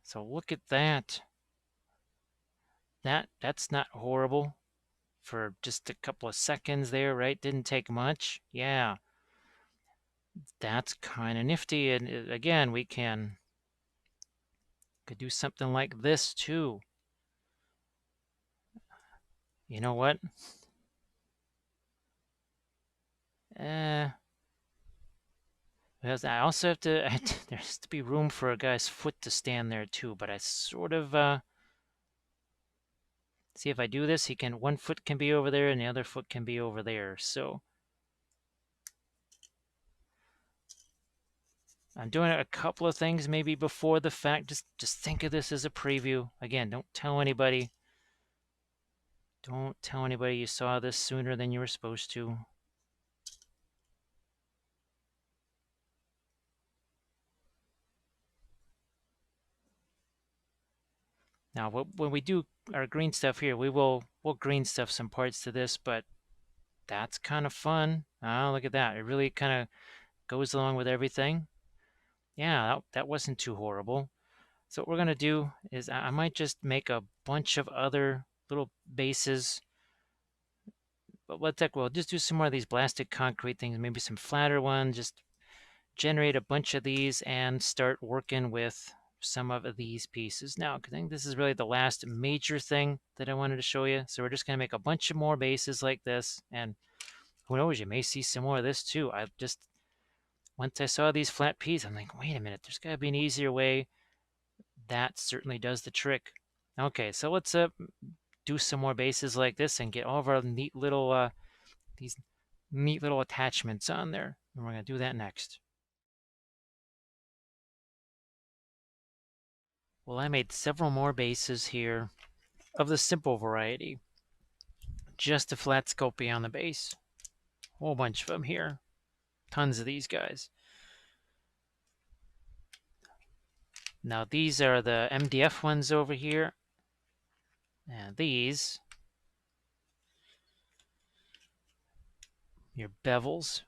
So look at that. That's not horrible for just a couple of seconds there, right? Didn't take much. Yeah. That's kind of nifty. And again, we could do something like this too. You know what? Because I also have to, there has to be room for a guy's foot to stand there too, but I sort of, see if I do this, one foot can be over there and the other foot can be over there. So I'm doing a couple of things maybe before the fact. Just think of this as a preview. Again, don't tell anybody. Don't tell anybody you saw this sooner than you were supposed to. Now, when we do our green stuff here, we'll green stuff some parts to this, but that's kind of fun. Oh, look at that. It really kind of goes along with everything. Yeah, that wasn't too horrible. So what we're going to do is I might just make a bunch of other little bases. But we'll just do some more of these blasted concrete things, maybe some flatter ones, just generate a bunch of these and start working with some of these pieces. Now, I think this is really the last major thing that I wanted to show you. So we're just going to make a bunch of more bases like this. And who knows, you may see some more of this too. Once I saw these flat pieces, I'm like, wait a minute, there's got to be an easier way. That certainly does the trick. Okay, so let's do some more bases like this and get all of our neat little these neat little attachments on there. And we're going to do that next. Well, I made several more bases here of the simple variety. Just a flat Sculpey on the base. A whole bunch of them here. Tons of these guys. Now these are the MDF ones over here. And these, your bevels.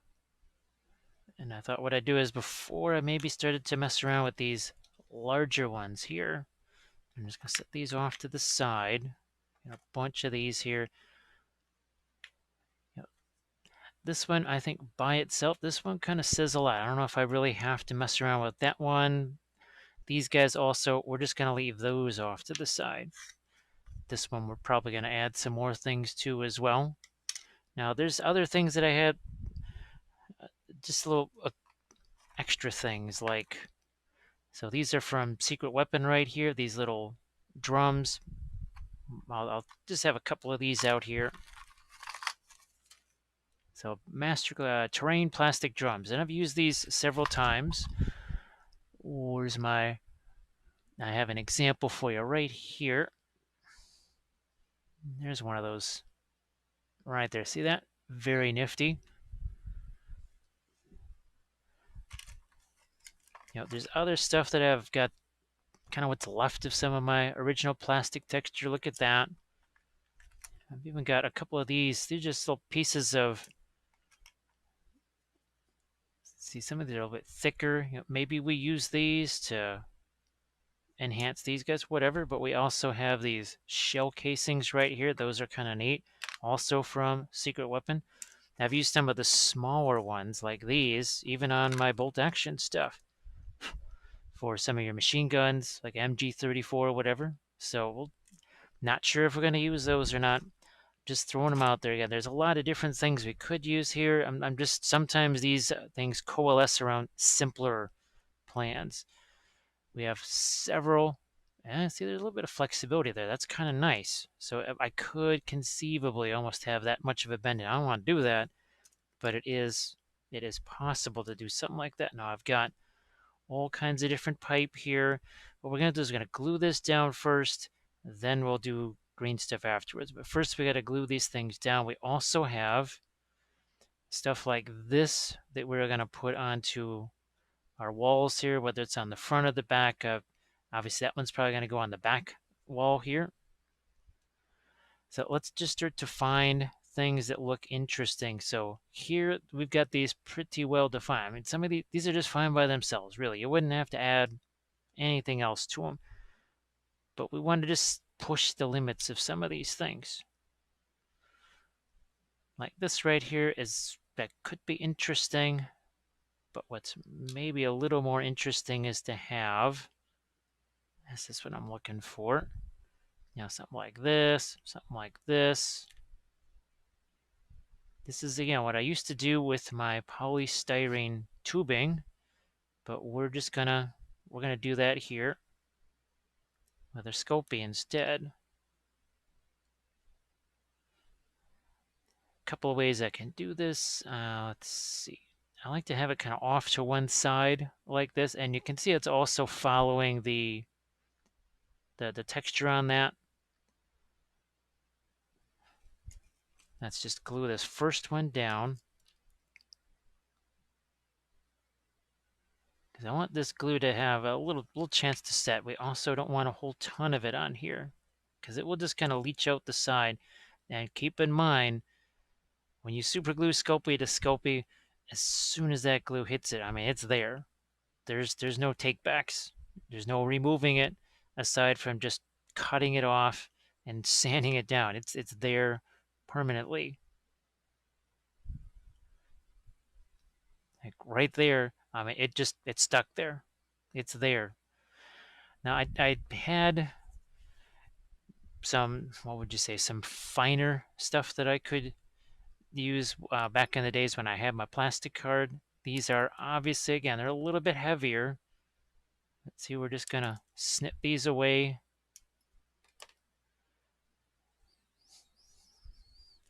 And I thought what I'd do is before I maybe started to mess around with these larger ones here, I'm just going to set these off to the side. A bunch of these here. This one, I think by itself, this one kind of says a lot. I don't know if I really have to mess around with that one. These guys also, we're just going to leave those off to the side. This one we're probably going to add some more things to as well. Now there's other things that I had, just little extra things like, so these are from Secret Weapon right here, these little drums. I'll just have a couple of these out here. So master terrain plastic drums, and I've used these several times. Where's my, I have an example for you right here. There's one of those right there. See that? Very nifty. There's other stuff that I've got, kind of what's left of some of my original plastic texture. Look at that. I've even got a couple of these. They're just little pieces of see, some of these are a little bit thicker. Maybe we use these to enhance these guys, whatever. But we also have these shell casings right here. Those are kind of neat. Also from Secret Weapon. I've used some of the smaller ones like these, even on my bolt action stuff, for some of your machine guns, like MG34 or whatever. So we'll not sure if we're going to use those or not. Just throwing them out there. Yeah, there's a lot of different things we could use here. I'm just, sometimes these things coalesce around simpler plans. We have several. See, there's a little bit of flexibility there. That's kind of nice. So I could conceivably almost have that much of a bend. I don't want to do that, but it is possible to do something like that. Now I've got all kinds of different pipe here. What we're going to do is we're going to glue this down first, then we'll do green stuff afterwards. But first we got to glue these things down. We also have stuff like this that we're going to put onto our walls here, whether it's on the front or the back. Obviously that one's probably going to go on the back wall here. So let's just start to find things that look interesting. So here we've got these pretty well defined. I mean, some of these are just fine by themselves, really. You wouldn't have to add anything else to them. But we want to just push the limits of some of these things. Like this right here that could be interesting. But what's maybe a little more interesting is to have, this is what I'm looking for. Something like this, something like this. This is, again, what I used to do with my polystyrene tubing, but we're gonna do that here with a Sculpey instead. A couple of ways I can do this. Let's see. I like to have it kind of off to one side like this, and you can see it's also following the texture on that. Let's just glue this first one down, because I want this glue to have a little chance to set. We also don't want a whole ton of it on here, because it will just kind of leach out the side. And keep in mind, when you super glue Sculpey to Sculpey, as soon as that glue hits it, I mean, it's there. There's no takebacks. There's no removing it, aside from just cutting it off and sanding it down. It's there permanently. Like right there. I mean, it's stuck there. It's there. Now I had some, what would you say, some finer stuff that I could use back in the days when I had my plastic card. These are obviously, again, they're a little bit heavier. Let's see, we're just gonna snip these away.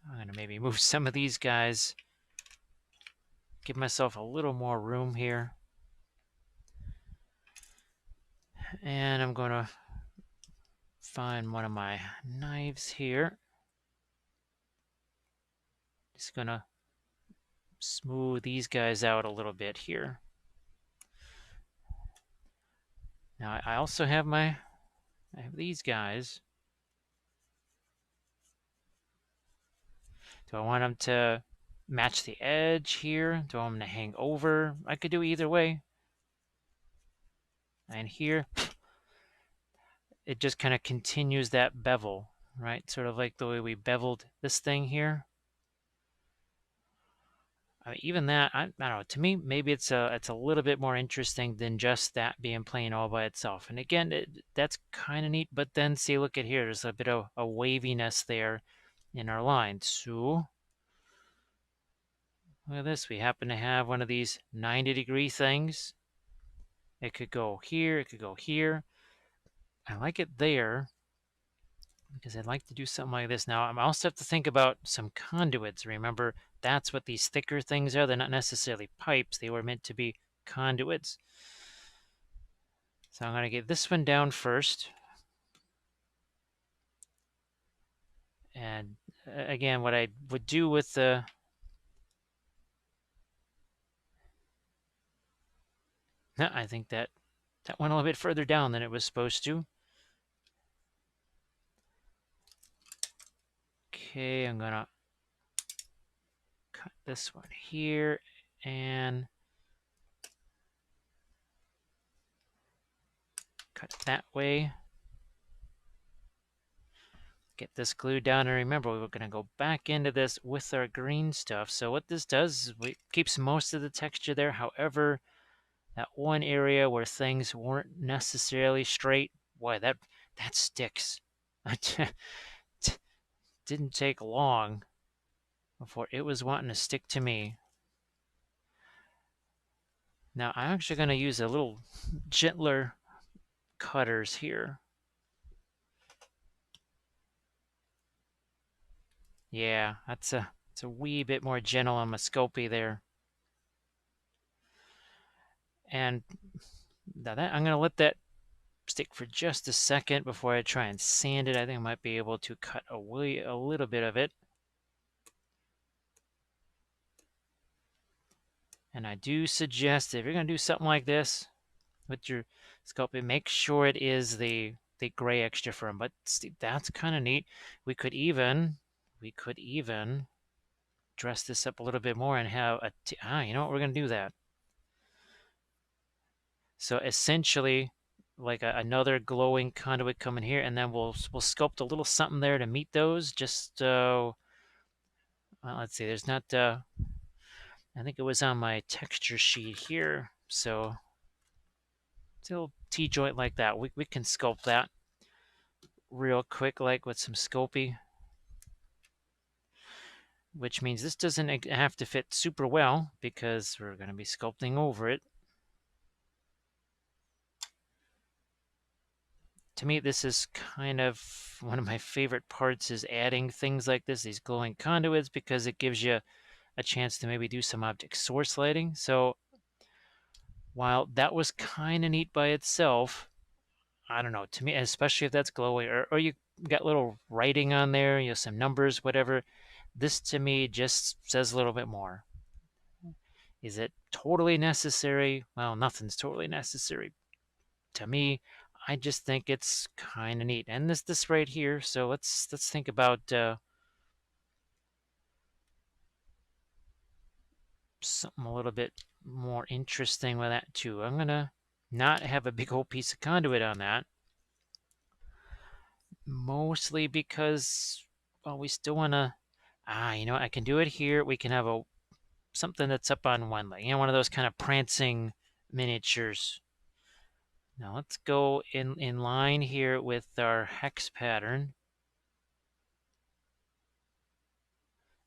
I'm gonna maybe move some of these guys, give myself a little more room here. And I'm gonna find one of my knives here. Just gonna smooth these guys out a little bit here. Now I also have I have these guys. Do I want them to match the edge here? Do I want them to hang over? I could do either way. And here, it just kind of continues that bevel, right? Sort of like the way we beveled this thing here. I mean, even that, I don't know. To me, maybe it's a little bit more interesting than just that being plain all by itself. And again, that's kind of neat. But then see, look at here. There's a bit of a waviness there in our line. So look at this. We happen to have one of these 90-degree things. It could go here. It could go here. I like it there because I'd like to do something like this. Now, I also have to think about some conduits. Remember, that's what these thicker things are. They're not necessarily pipes. They were meant to be conduits. So I'm going to get this one down first. And again, what I would do with the I think that went a little bit further down than it was supposed to. Okay, I'm going to cut this one here, and cut it that way. Get this glued down, and remember, we were going to go back into this with our green stuff. So what this does is it keeps most of the texture there. However, that one area where things weren't necessarily straight, boy, that sticks. Didn't take long before it was wanting to stick to me. Now I'm actually going to use a little gentler cutters here. Yeah, it's a wee bit more gentle on my Sculpey there. And now that I'm going to let that stick for just a second before I try and sand it. I think I might be able to cut away a little bit of it. And I do suggest if you're going to do something like this with your Sculpey, make sure it is the gray extra firm. But that's kind of neat. We could even dress this up a little bit more and have you know what, we're going to do that. So essentially, like another glowing conduit coming here, and then we'll sculpt a little something there to meet those. Just well, let's see. There's not. I think it was on my texture sheet here. So it's a little T-joint like that. We can sculpt that real quick, like with some Sculpey, which means this doesn't have to fit super well because we're going to be sculpting over it. To me, this is kind of one of my favorite parts, is adding things like this, these glowing conduits, because it gives you a chance to maybe do some object source lighting. So while that was kind of neat by itself, I don't know, to me, especially if that's glowing, or you got little writing on there, you know, some numbers, whatever, this to me just says a little bit more. Is it totally necessary? Well, nothing's totally necessary. To me, I just think it's kind of neat. And this right here, so let's think about something a little bit more interesting with that too. I'm gonna not have a big old piece of conduit on that, mostly because, well, we still want to, you know what, I can do it here. We can have something that's up on one leg, you know, one of those kind of prancing miniatures. Now let's go in line here with our hex pattern.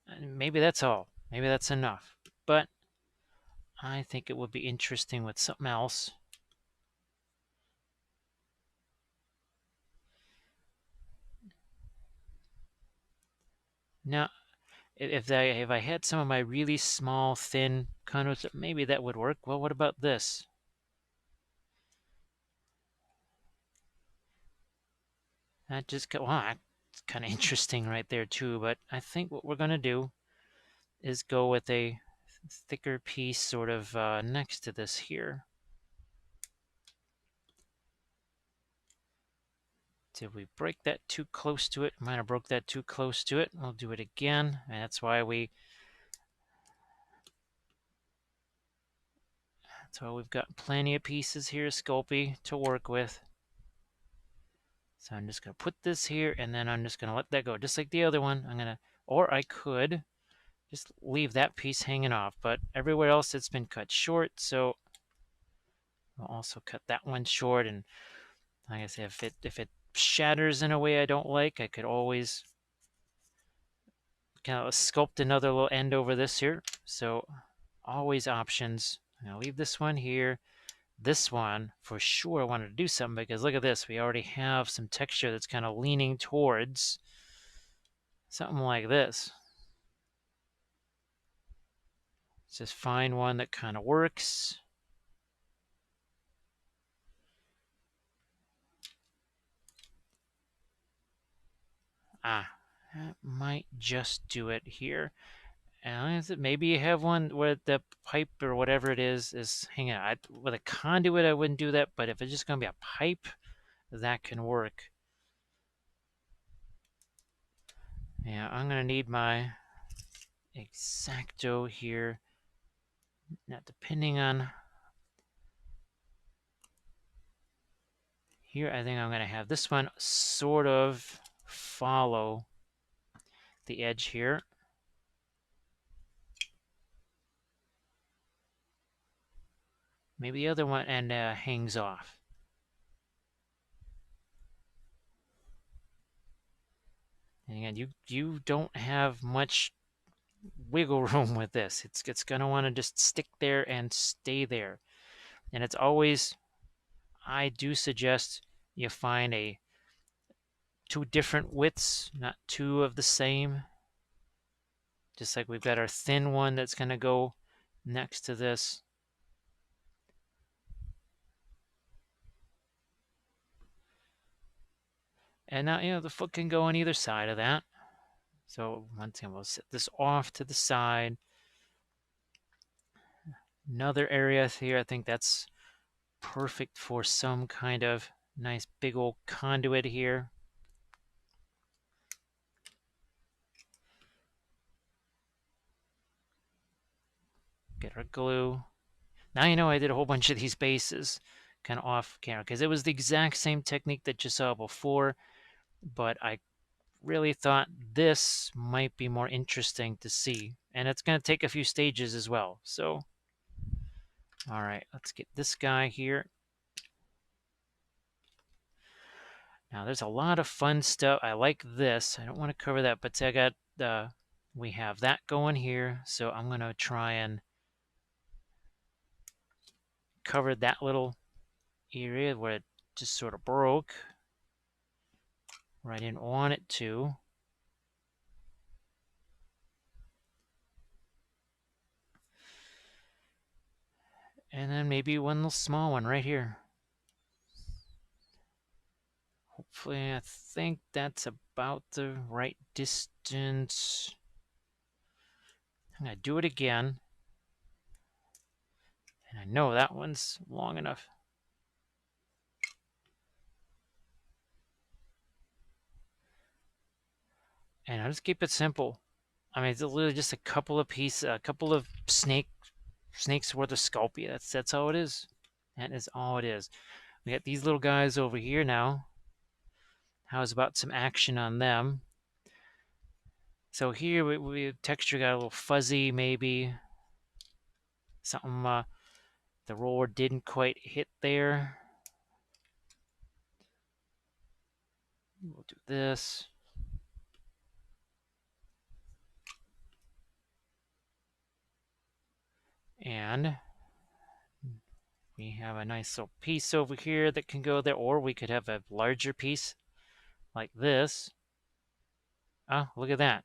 And maybe that's all. Maybe that's enough. But I think it would be interesting with something else. Now, if I had some of my really small, thin conduits, maybe that would work. Well, what about this? That just got, wow, that's kind of interesting right there too. But I think what we're going to do is go with a thicker piece sort of next to this here. Did we break that too close to it? Might have broke that too close to it. We'll do it again. And that's why we've got plenty of pieces here, Sculpey, to work with. So I'm just going to put this here, and then I'm just going to let that go, just like the other one. Or I could just leave that piece hanging off, but everywhere else it's been cut short, so I'll also cut that one short. And like I said, if it shatters in a way I don't like, I could always kind of sculpt another little end over this here. So always options. I'm going to leave this one here. This one, for sure, I wanted to do something because look at this. We already have some texture that's kind of leaning towards something like this. Let's just find one that kind of works. That might just do it here. And maybe you have one where the pipe or whatever it is hanging out. With a conduit, I wouldn't do that, but if it's just going to be a pipe, that can work. Yeah, I'm going to need my X-Acto here. Now, depending on... Here, I think I'm going to have this one sort of follow the edge here. Maybe the other one and hangs off. And again, you don't have much wiggle room with this. It's going to want to just stick there and stay there. And it's always, I do suggest you find two different widths, not two of the same. Just like we've got our thin one that's going to go next to this. And now, the foot can go on either side of that. So once again, we'll set this off to the side. Another area here, I think that's perfect for some kind of nice big old conduit here. Get our glue. Now I did a whole bunch of these bases kind of off camera because it was the exact same technique that you saw before, but I really thought this might be more interesting to see, and it's going to take a few stages as well. So all right, let's get this guy here. Now there's a lot of fun stuff. I like this. I don't want to cover that, but see, I got we have that going here, so I'm going to try and cover that little area where it just sort of broke where I didn't want it to. And then maybe one little small one right here. Hopefully, I think that's about the right distance. I'm going to do it again. And I know that one's long enough. And I'll just keep it simple. I mean, it's literally just a couple of pieces, a couple of snakes worth of Sculpey. That's all it is. That is all it is. We got these little guys over here now. How's about some action on them? So here we texture got a little fuzzy, maybe something the roller didn't quite hit there. We'll do this. And we have a nice little piece over here that can go there, or we could have a larger piece like this. Oh, look at that.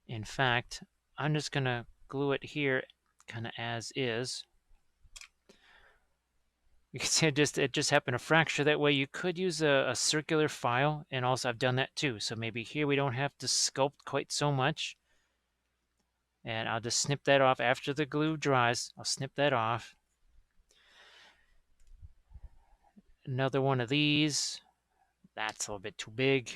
In fact, I'm just going to glue it here kind of as is. You can see it just happened to fracture that way. You could use a circular file, and also I've done that too. So maybe here we don't have to sculpt quite so much. And I'll just snip that off after the glue dries. I'll snip that off. Another one of these. That's a little bit too big.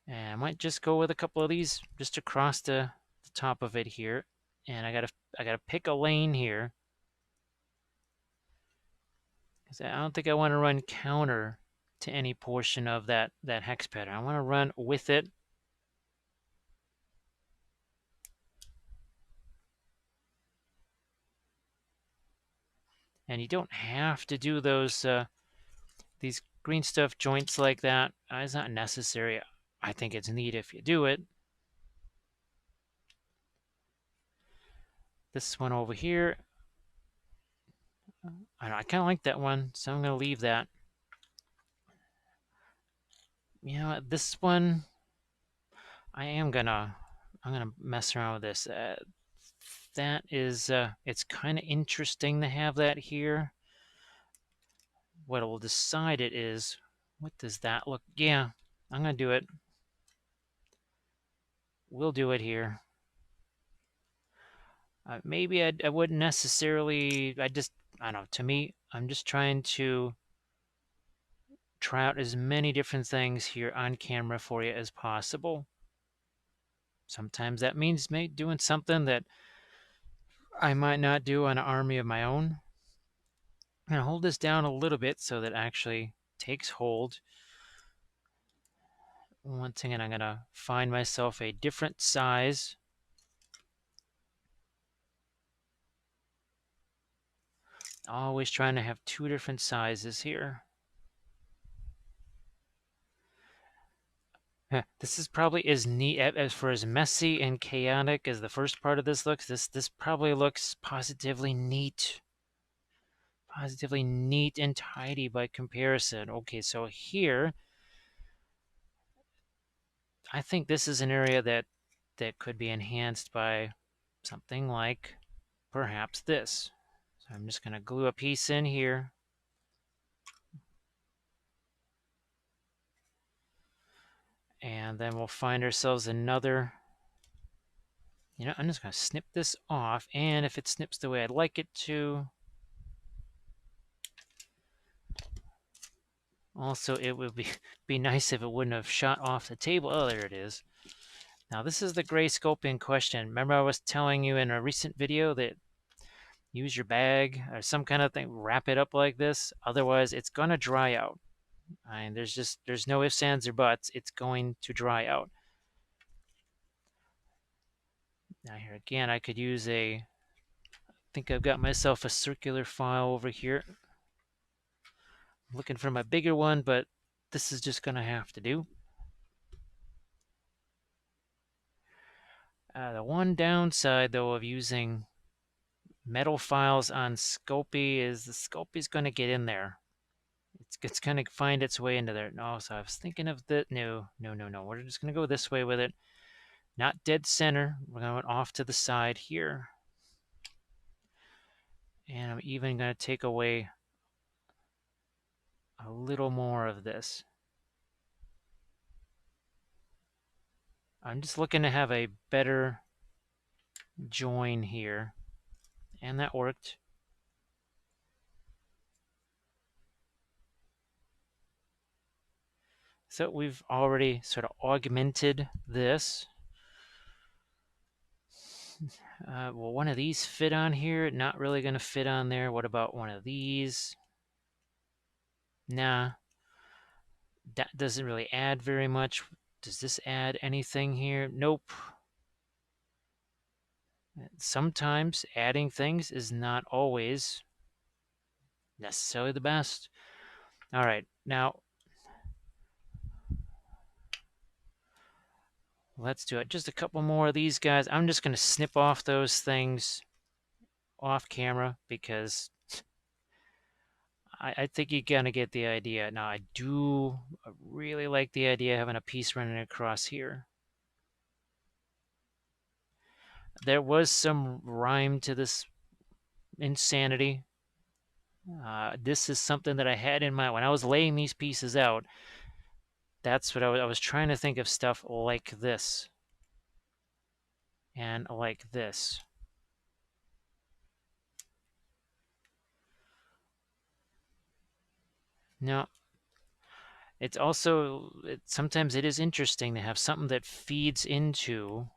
And I might just go with a couple of these just across the top of it here. And I gotta pick a lane here, because I don't think I want to run counter to any portion of that hex pattern. I want to run with it. And you don't have to do those these green stuff joints like that. It's not necessary. I think it's neat if you do it. This one over here, I kind of like that one, so I'm going to leave that. This one, I'm gonna mess around with this. That is, it's kind of interesting to have that here. What will decide it is, what does that look? Yeah, I'm gonna do it. We'll do it here. Maybe I wouldn't necessarily. I don't know. To me, I'm just trying to try out as many different things here on camera for you as possible. Sometimes that means doing something that I might not do an army of my own. I'm going to hold this down a little bit so that it actually takes hold. Once again, I'm going to find myself a different size. Always trying to have two different sizes here. This is probably as neat as for as messy and chaotic as the first part of this looks. This probably looks positively neat and tidy by comparison. Okay, so here I think this is an area that could be enhanced by something like perhaps this. So I'm just going to glue a piece in here. And then we'll find ourselves another. I'm just going to snip this off. And if it snips the way I'd like it to. Also, it would be nice if it wouldn't have shot off the table. Oh, there it is. Now, this is the gray Sculpey in question. Remember I was telling you in a recent video that use your bag or some kind of thing, wrap it up like this. Otherwise, it's going to dry out. And there's no ifs, ands, or buts. It's going to dry out. Now here again, I could use I think I've got myself a circular file over here. I'm looking for my bigger one, but this is just going to have to do. The one downside, though, of using metal files on Sculpey is the Sculpey's going to get in there. It's going to find its way into there. No, so I was thinking of the no. We're just going to go this way with it. Not dead center. We're going off to the side here. And I'm even going to take away a little more of this. I'm just looking to have a better join here. And that worked. So we've already sort of augmented this. Will one of these fit on here? Not really going to fit on there. What about one of these? Nah. That doesn't really add very much. Does this add anything here? Nope. Sometimes adding things is not always necessarily the best. All right, now let's do it. Just a couple more of these guys. I'm just going to snip off those things off camera because I think you're going to get the idea. Now, I really like the idea of having a piece running across here. There was some rhyme to this insanity. This is something that I had in mind when I was laying these pieces out. That's what I was trying to think of stuff like this and like this. Now, it's also sometimes it is interesting to have something that feeds into.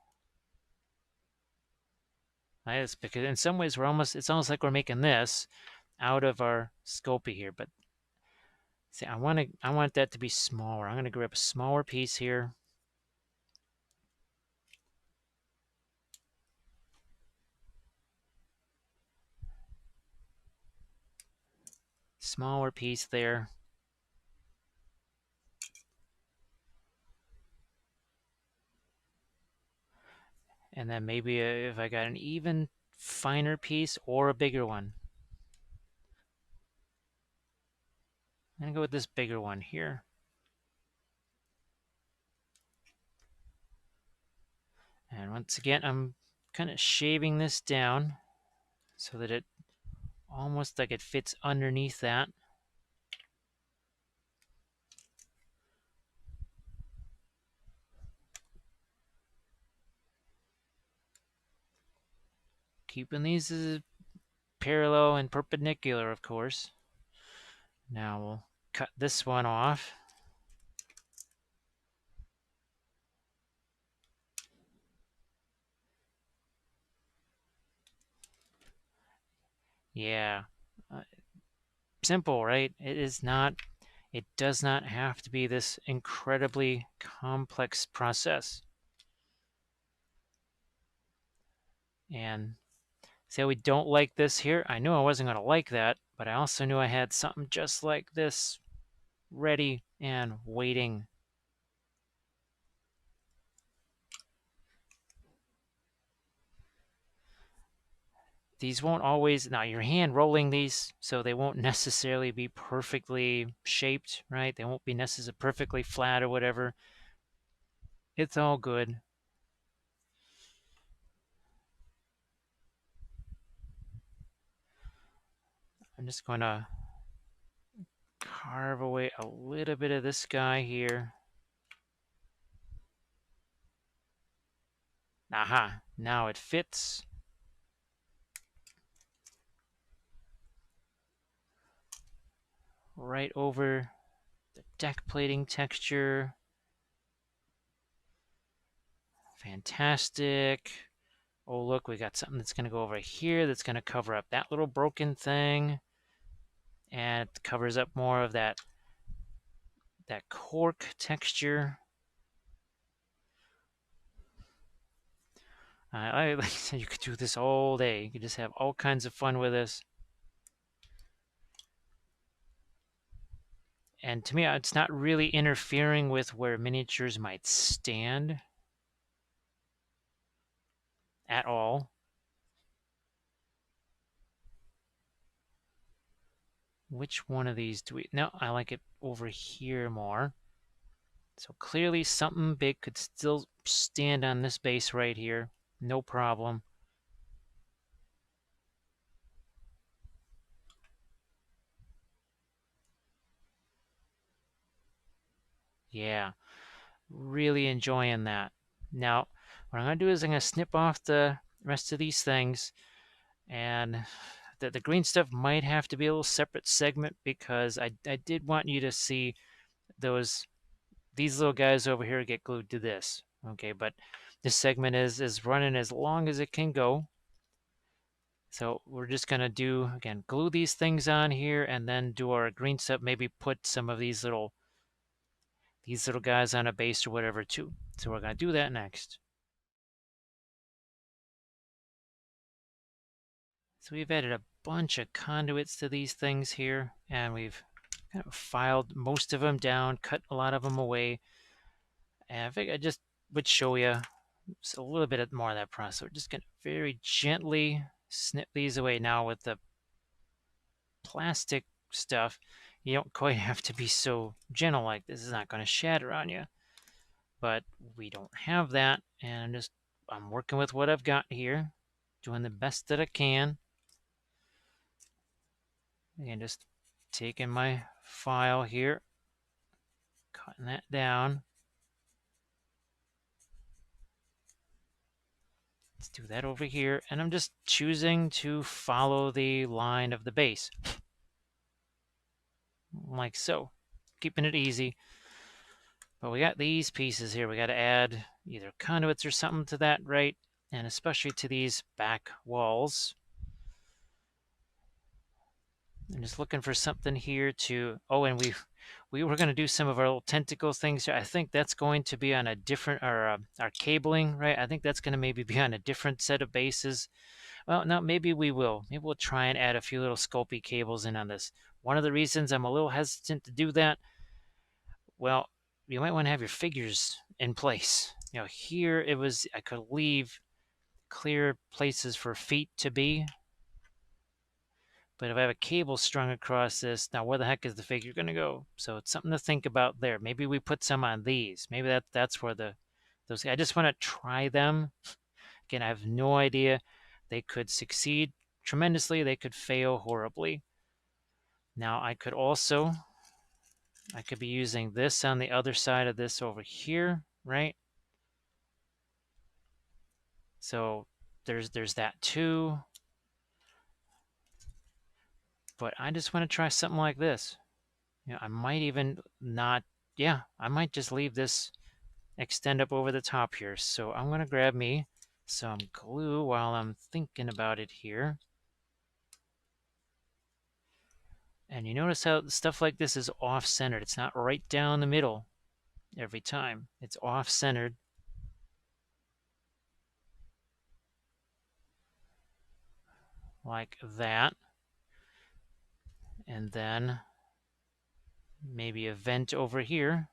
Yes, because in some ways it's almost like we're making this out of our Sculpey here. But see, I want that to be smaller. I'm going to grab a smaller piece here. Smaller piece there. And then maybe if I got an even finer piece or a bigger one. I'm going to go with this bigger one here. And once again, I'm kind of shaving this down so that it almost like it fits underneath that. Keeping these parallel and perpendicular, of course. Now we'll cut this one off. Yeah. Uh, Simple, right? It does not have to be this incredibly complex process. And say we don't like this here. I knew I wasn't going to like that, but I also knew I had something just like this ready and waiting. These won't always, now you're hand rolling these, so they won't necessarily be perfectly shaped, right? They won't be necessarily perfectly flat or whatever. It's all good. I'm just going to carve away a little bit of this guy here. Aha, now it fits. Right over the deck plating texture. Fantastic. Oh, look, we got something that's going to go over here that's going to cover up that little broken thing. And it covers up more of that cork texture. Like I said, you could do this all day. You could just have all kinds of fun with this. And to me, it's not really interfering with where miniatures might stand at all. Which one of these do we... No, I like it over here more. So clearly something big could still stand on this base right here. No problem. Yeah, really enjoying that. Now, what I'm going to do is I'm going to snip off the rest of these things. And the green stuff might have to be a little separate segment because I did want you to see these little guys over here get glued to this. Okay, but this segment is running as long as it can go. So we're just going to do, again, glue these things on here and then do our green stuff, maybe put some of these little guys on a base or whatever too. So we're going to do that next. So we've added a bunch of conduits to these things here, and we've kind of filed most of them down, cut a lot of them away. And I think I just would show you just a little bit more of that process. We're just going to very gently snip these away. Now with the plastic stuff, you don't quite have to be so gentle like this. Is not going to shatter on you. But we don't have that, and I'm working with what I've got here, doing the best that I can. And just taking my file here, cutting that down. Let's do that over here, and I'm just choosing to follow the line of the base, like so, keeping it easy. But we got these pieces here. We got to add either conduits or something to that, right? And especially to these back walls. I'm just looking for something here to... Oh, and we were going to do some of our little tentacle things here. I think that's going to be on a different... our cabling, right? I think that's going to maybe be on a different set of bases. Well, no, maybe we will. Maybe we'll try and add a few little Sculpey cables in on this. One of the reasons I'm a little hesitant to do that, well, you might want to have your figures in place. You know, here it was... I could leave clear places for feet to be. But if I have a cable strung across this, now where the heck is the figure going to go? So it's something to think about there. Maybe we put some on these. Maybe that's where those... I just want to try them. Again, I have no idea. They could succeed tremendously. They could fail horribly. Now I could be using this on the other side of this over here, right? So there's that too. But I just want to try something like this. You know, I might even not... Yeah, I might just leave this extend up over the top here. So I'm going to grab me some glue while I'm thinking about it here. And you notice how stuff like this is off-centered. It's not right down the middle every time. It's off-centered. Like that. And then maybe a vent over here.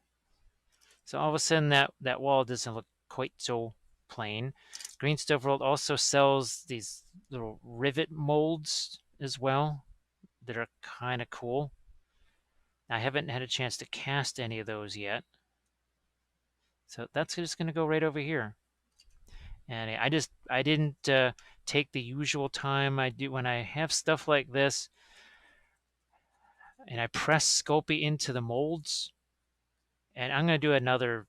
So all of a sudden that wall doesn't look quite so plain. Green Stuff World also sells these little rivet molds as well that are kind of cool. I haven't had a chance to cast any of those yet. So that's just going to go right over here. And I didn't take the usual time I do when I have stuff like this, and I press Sculpey into the molds. And I'm going to do another.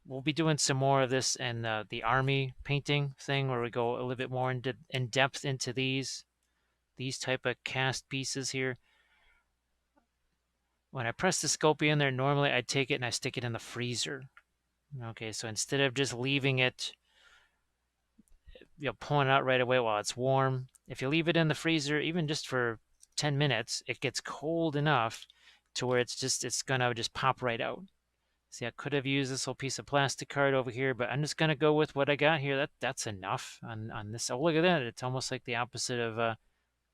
We'll be doing some more of this in the army painting thing, where we go a little bit more in depth into these type of cast pieces here. When I press the Sculpey in there, normally I take it and I stick it in the freezer. Okay, so instead of just leaving it, pulling it out right away while it's warm, if you leave it in the freezer, even just for 10 minutes, it gets cold enough to where it's gonna just pop right out. See, I could have used this little piece of plastic card over here, but I'm just gonna go with what I got here. That's enough on this. Oh, look at that! It's almost like the opposite of.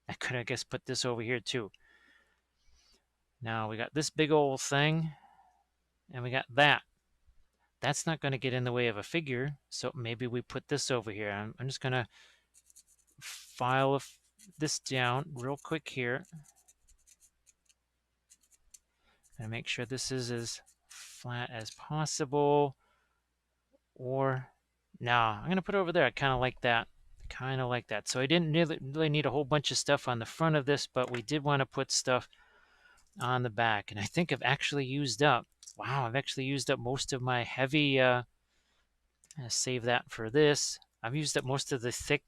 I could, I guess, put this over here too. Now we got this big old thing, and we got that. That's not going to get in the way of a figure, so maybe we put this over here. I'm just going to file this down real quick here and make sure this is as flat as possible. Or no, I'm going to put it over there. I kind of like that. Kind of like that. So I didn't really need a whole bunch of stuff on the front of this, but we did want to put stuff on the back. And I think I've actually used up, wow, I've actually used up most of my heavy, save that for this. I've used up most of the thick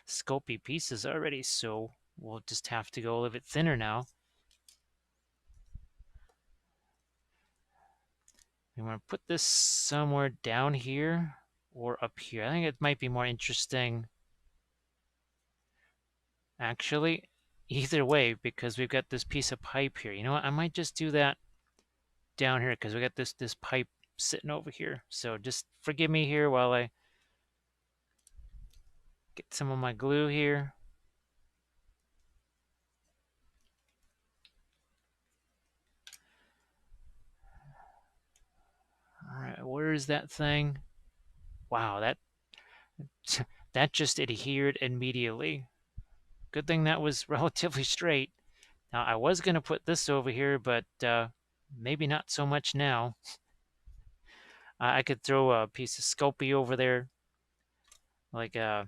Sculpey pieces already, so we'll just have to go a little bit thinner now. We want to put this somewhere down here or up here. I think it might be more interesting, actually, either way, because we've got this piece of pipe here. You know what? I might just do that down here because we got this pipe sitting over here. So just forgive me here while I get some of my glue here. All right, where is that thing? Wow, that just adhered immediately. Good thing that was relatively straight. Now, I was going to put this over here, but maybe not so much now. I could throw a piece of Sculpey over there. Like, I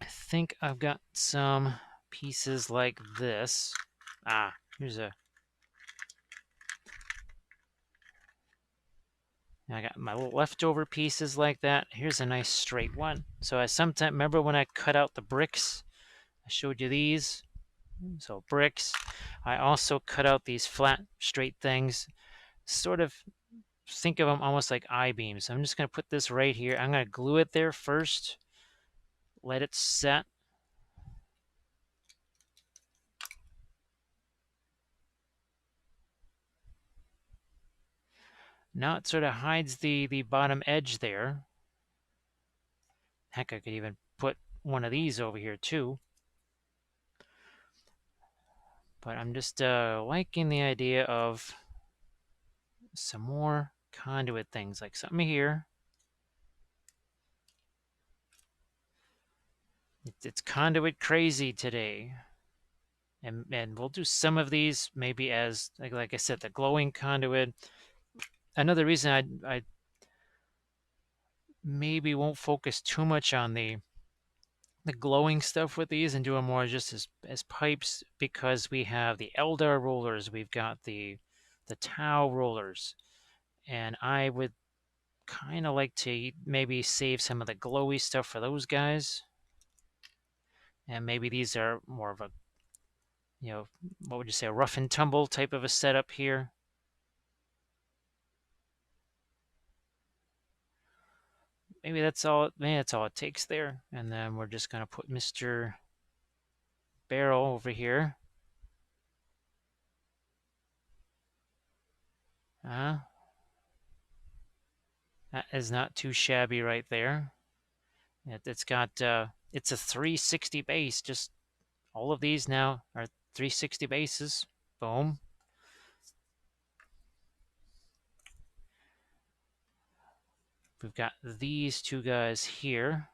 think I've got some pieces like this. Here's a... I got my little leftover pieces like that. Here's a nice straight one. So I sometimes remember when I cut out the bricks, I showed you these. So bricks. I also cut out these flat, straight things. Sort of think of them almost like I-beams. I'm just going to put this right here. I'm going to glue it there first. Let it set. Now it sort of hides the bottom edge there. Heck, I could even put one of these over here too. But I'm just liking the idea of some more conduit things, like something here. It's conduit crazy today. And we'll do some of these maybe as, like I said, the glowing conduit. Another reason I maybe won't focus too much on the glowing stuff with these and do them more just as pipes, because we have the Eldar rollers, we've got the Tau rollers, and I would kind of like to maybe save some of the glowy stuff for those guys. And maybe these are more of a, what would you say, a rough and tumble type of a setup here. Maybe that's all it takes there. And then we're just going to put Mr. Barrel over here. That is not too shabby right there. It's got, it's a 360 base. Just all of these now are 360 bases. Boom. We've got these two guys here.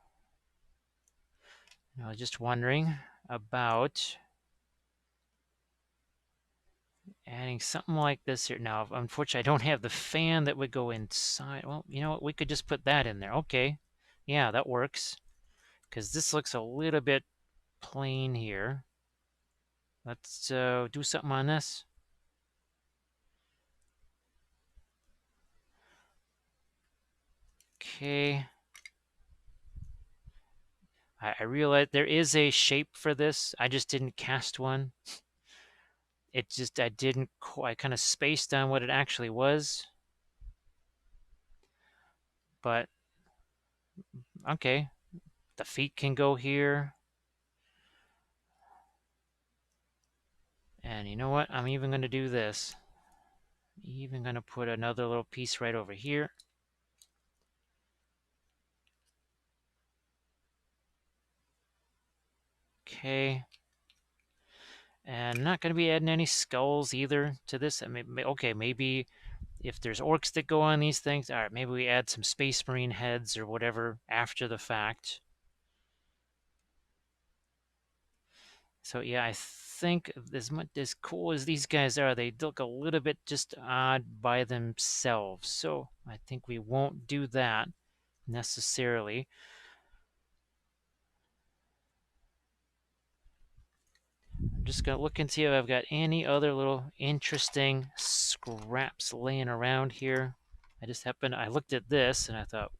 I was just wondering about adding something like this here. Now, unfortunately, I don't have the fan that would go inside. Well, you know what? We could just put that in there. Okay. Yeah, that works. Because this looks a little bit plain here. Let's do something on this. Okay. I realize there is a shape for this. I just didn't cast one. It just, I didn't, I kind of spaced on what it actually was. But, okay. The feet can go here. And you know what? I'm even going to do this. Even going to put another little piece right over here. Okay. And I'm not going to be adding any skulls either to this. I mean, okay, maybe if there's orcs that go on these things, all right, maybe we add some Space Marine heads or whatever after the fact. So yeah, I think as cool as these guys are, they look a little bit just odd by themselves. So I think we won't do that necessarily. I'm just going to look and see if I've got any other little interesting scraps laying around here. I looked at this and I thought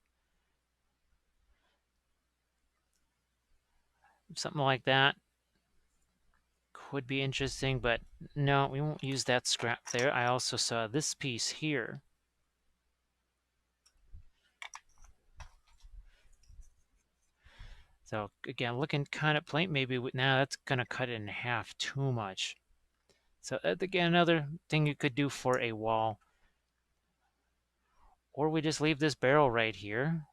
something like that could be interesting, but no, we won't use that scrap there. I also saw this piece here. So again, looking kind of plain, maybe now that's going to cut it in half too much. So again, another thing you could do for a wall. Or we just leave this barrel right here.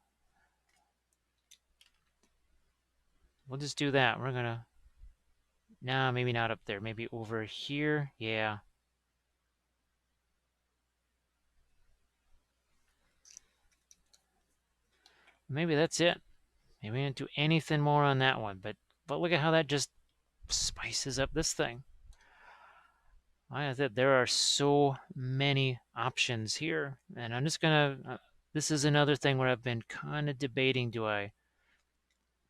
We'll just do that. We're going to, nah, maybe not up there. Maybe over here. Yeah. Maybe that's it. Maybe we didn't do anything more on that one. But look at how that just spices up this thing. I said there are so many options here. And I'm just going to, this is another thing where I've been kind of debating, I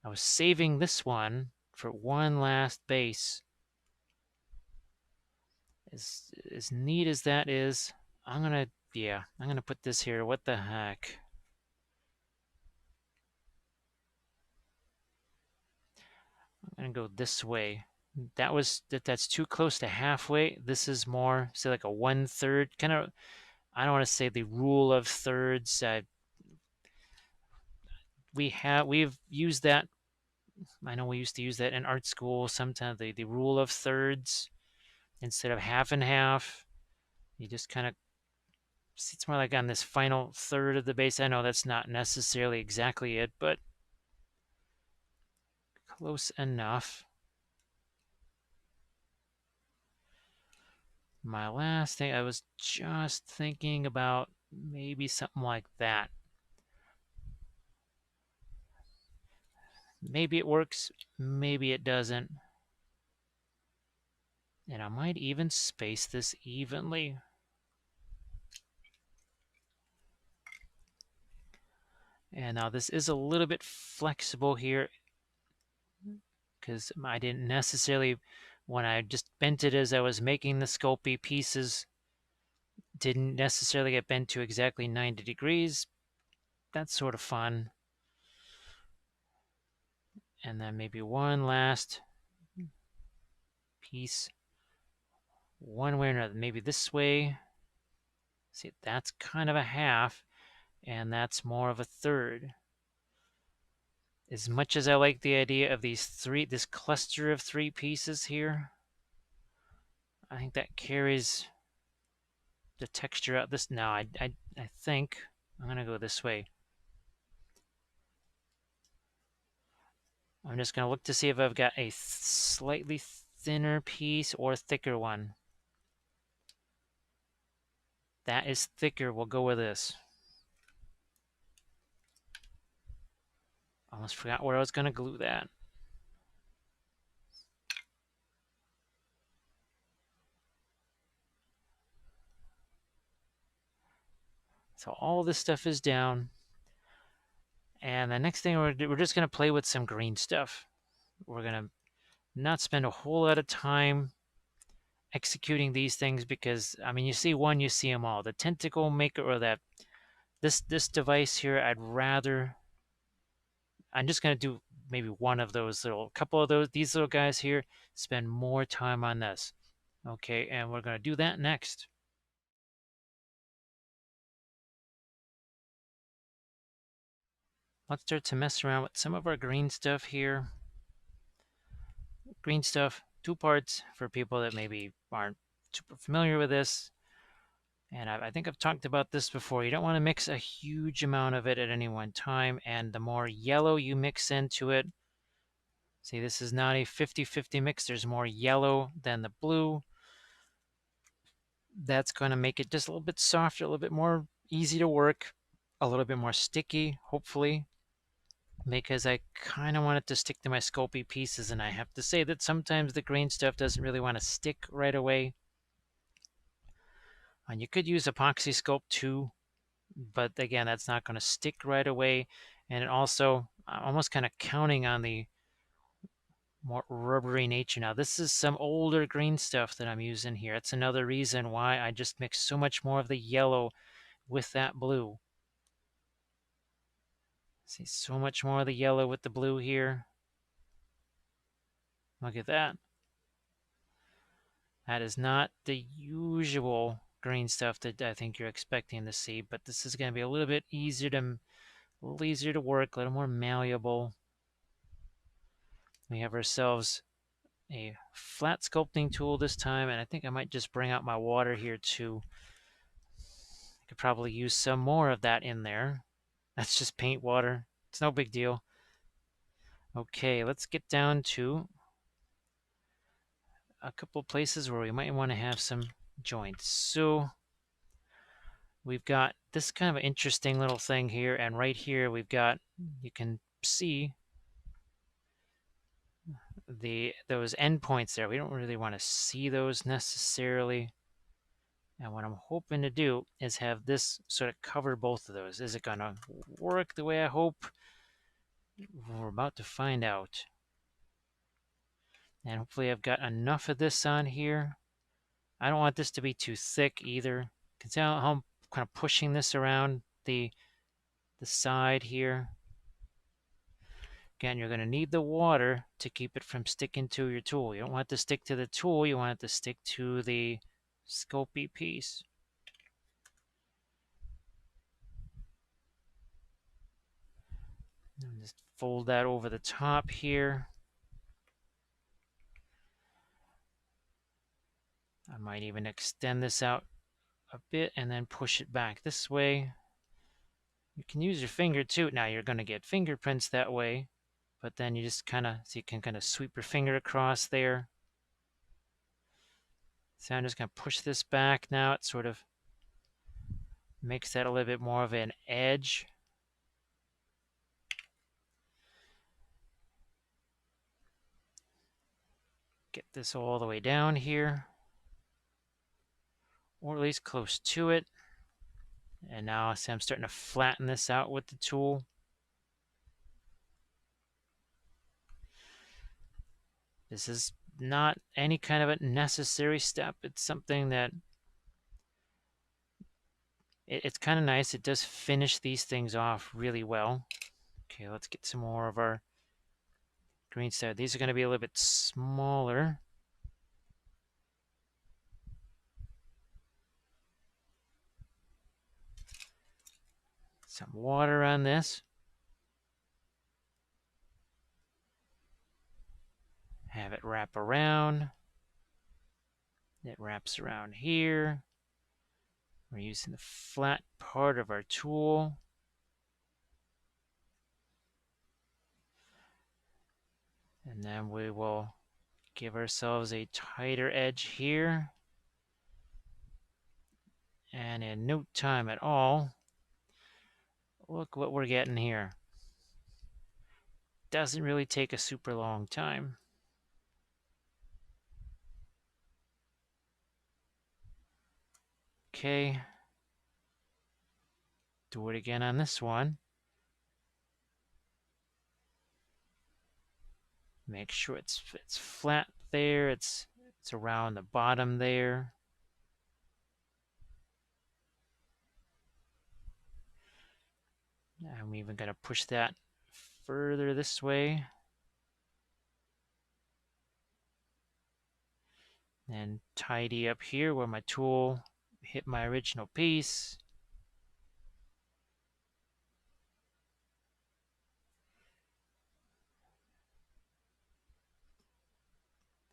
was saving this one for one last base. As neat as that is, I'm going to put this here. What the heck? I'm going to go this way. That's too close to halfway. This is more, say, like a 1/3 kind of. I don't want to say the rule of thirds. We've used that. I know we used to use that in art school. Sometimes the rule of thirds instead of half and half. You just kind of, it's more like on this final third of the base. I know that's not necessarily exactly it, but close enough. My last thing, I was just thinking about maybe something like that. Maybe it works, maybe it doesn't. And I might even space this evenly. And now this is a little bit flexible here because I didn't necessarily, when I just bent it as I was making the Sculpey pieces, didn't necessarily get bent to exactly 90 degrees. That's sort of fun. And then maybe one last piece, one way or another, maybe this way. See, that's kind of a half, and that's more of a third. As much as I like the idea of this cluster of 3 pieces here, I think that carries the texture out. This now, I think I'm gonna go this way. I'm just gonna look to see if I've got a slightly thinner piece or a thicker one. That is thicker. We'll go with this. Almost forgot where I was gonna glue that. So all this stuff is down. And the next thing we're just going to play with some green stuff. We're going to not spend a whole lot of time executing these things because, I mean, you see one, you see them all. The tentacle maker or that this device here, I'm just going to do maybe one of those couple of these little guys here, spend more time on this. Okay, and we're going to do that next. Let's start to mess around with some of our green stuff here. Green stuff, 2 parts for people that maybe aren't super familiar with this. And I think I've talked about this before. You don't want to mix a huge amount of it at any one time. And the more yellow you mix into it, see, this is not a 50-50 mix. There's more yellow than the blue. That's going to make it just a little bit softer, a little bit more easy to work, a little bit more sticky, hopefully, because I kind of want it to stick to my Sculpey pieces. And I have to say that sometimes the green stuff doesn't really want to stick right away. And you could use epoxy sculpt too, but again, that's not going to stick right away. And it also, I'm almost kind of counting on the more rubbery nature. Now, this is some older green stuff that I'm using here. That's another reason why I just mix so much more of the yellow with that blue. See, so much more of the yellow with the blue here. Look at that. That is not the usual green stuff that I think you're expecting to see, but this is going to be a little bit easier to work, a little more malleable. We have ourselves a flat sculpting tool this time, and I think I might just bring out my water here too. I could probably use some more of that in there. That's just paint water. It's no big deal. Okay, let's get down to a couple places where we might want to have some joints. So we've got this kind of interesting little thing here, and right here we've got, you can see those endpoints there. We don't really want to see those necessarily. And what I'm hoping to do is have this sort of cover both of those. Is it going to work the way I hope? We're about to find out. And hopefully I've got enough of this on here. I don't want this to be too thick either. You can see how I'm kind of pushing this around the side here. Again, you're going to need the water to keep it from sticking to your tool. You don't want it to stick to the tool. You want it to stick to the Sculpey piece. And just fold that over the top here. I might even extend this out a bit and then push it back this way. You can use your finger too. Now you're going to get fingerprints that way, but then you just kind of, so you can kind of sweep your finger across there. So I'm just going to push this back now. It sort of makes that a little bit more of an edge. Get this all the way down here, or at least close to it. And now see, I'm starting to flatten this out with the tool. This is not any kind of a necessary step. It's something that it's kind of nice. It does finish these things off really well. Okay, let's get some more of our green stuff. These are going to be a little bit smaller. Some water on this. Have it wrap around. It wraps around here. We're using the flat part of our tool. And then we will give ourselves a tighter edge here. And in no time at all, look what we're getting here. Doesn't really take a super long time. Okay. Do it again on this one. Make sure it's flat there. It's around the bottom there. I'm even going to push that further this way. And tidy up here where my tool hit my original piece.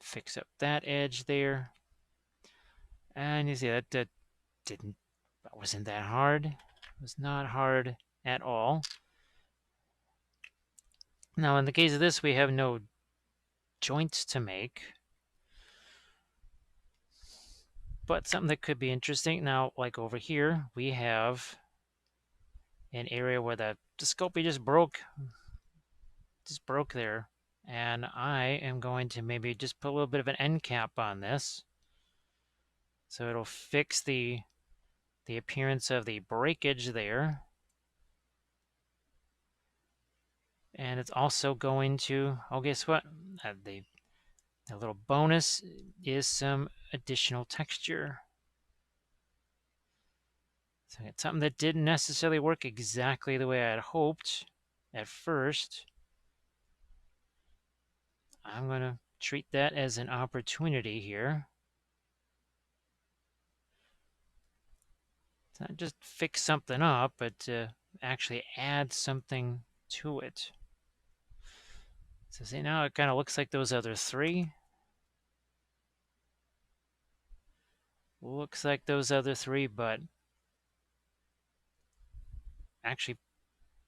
Fix up that edge there. And you see that wasn't that hard. It was not hard at all. Now in the case of this, we have no joints to make. But something that could be interesting, now like over here, we have an area where the Sculpey just broke there. And I am going to maybe just put a little bit of an end cap on this. So it'll fix the appearance of the breakage there. And it's also going to, oh, guess what? The little bonus is some additional texture. So it's something that didn't necessarily work exactly the way I had hoped at first. I'm going to treat that as an opportunity here. It's not just fix something up, but actually add something to it. So see, now it kind of looks like those other three. Looks like those other three, but actually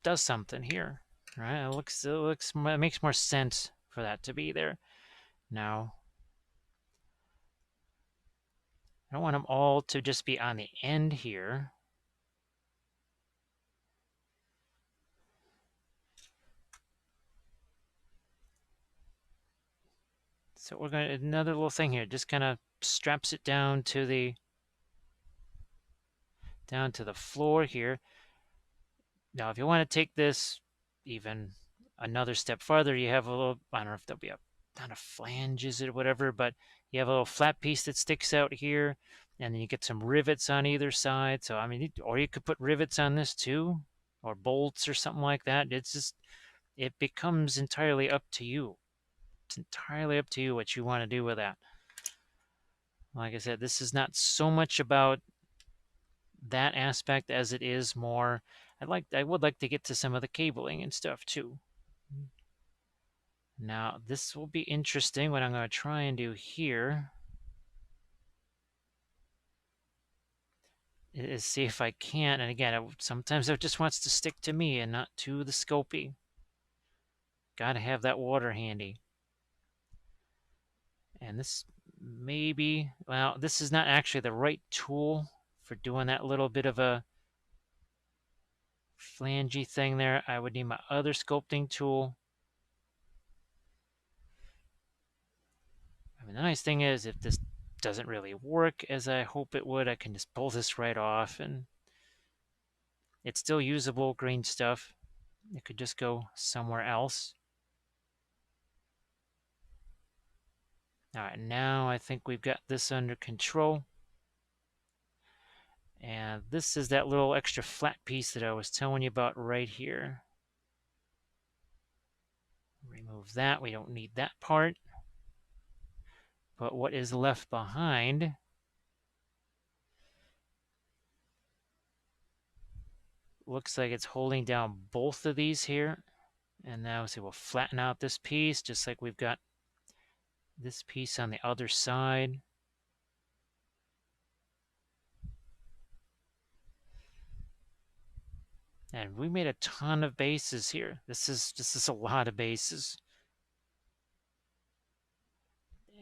does something here, right? It makes more sense for that to be there. Now, I don't want them all to just be on the end here. So we're going to, another little thing here, just kind of straps it down to the floor here. Now, if you want to take this even another step farther, you have a little, I don't know if there'll be a, not a flange is it or whatever, but you have a little flat piece that sticks out here, and then you get some rivets on either side. So, I mean, or you could put rivets on this too, or bolts or something like that. It's just, it becomes entirely up to you. It's entirely up to you what you want to do with that. Like I said, this is not so much about that aspect as it is more, I would like to get to some of the cabling and stuff too. Now, this will be interesting. What I'm going to try and do here is see if I can, and again, sometimes it just wants to stick to me and not to the Sculpey. Got to have that water handy. And this maybe, well, this is not actually the right tool for doing that little bit of a flangey thing there. I would need my other sculpting tool. I mean, the nice thing is if this doesn't really work as I hope it would, I can just pull this right off and it's still usable green stuff. It could just go somewhere else. All right, now I think we've got this under control. And this is that little extra flat piece that I was telling you about right here. Remove that, we don't need that part. But what is left behind looks like it's holding down both of these here. And now see, we'll flatten out this piece just like we've got this piece on the other side. And we made a ton of bases here. This is a lot of bases.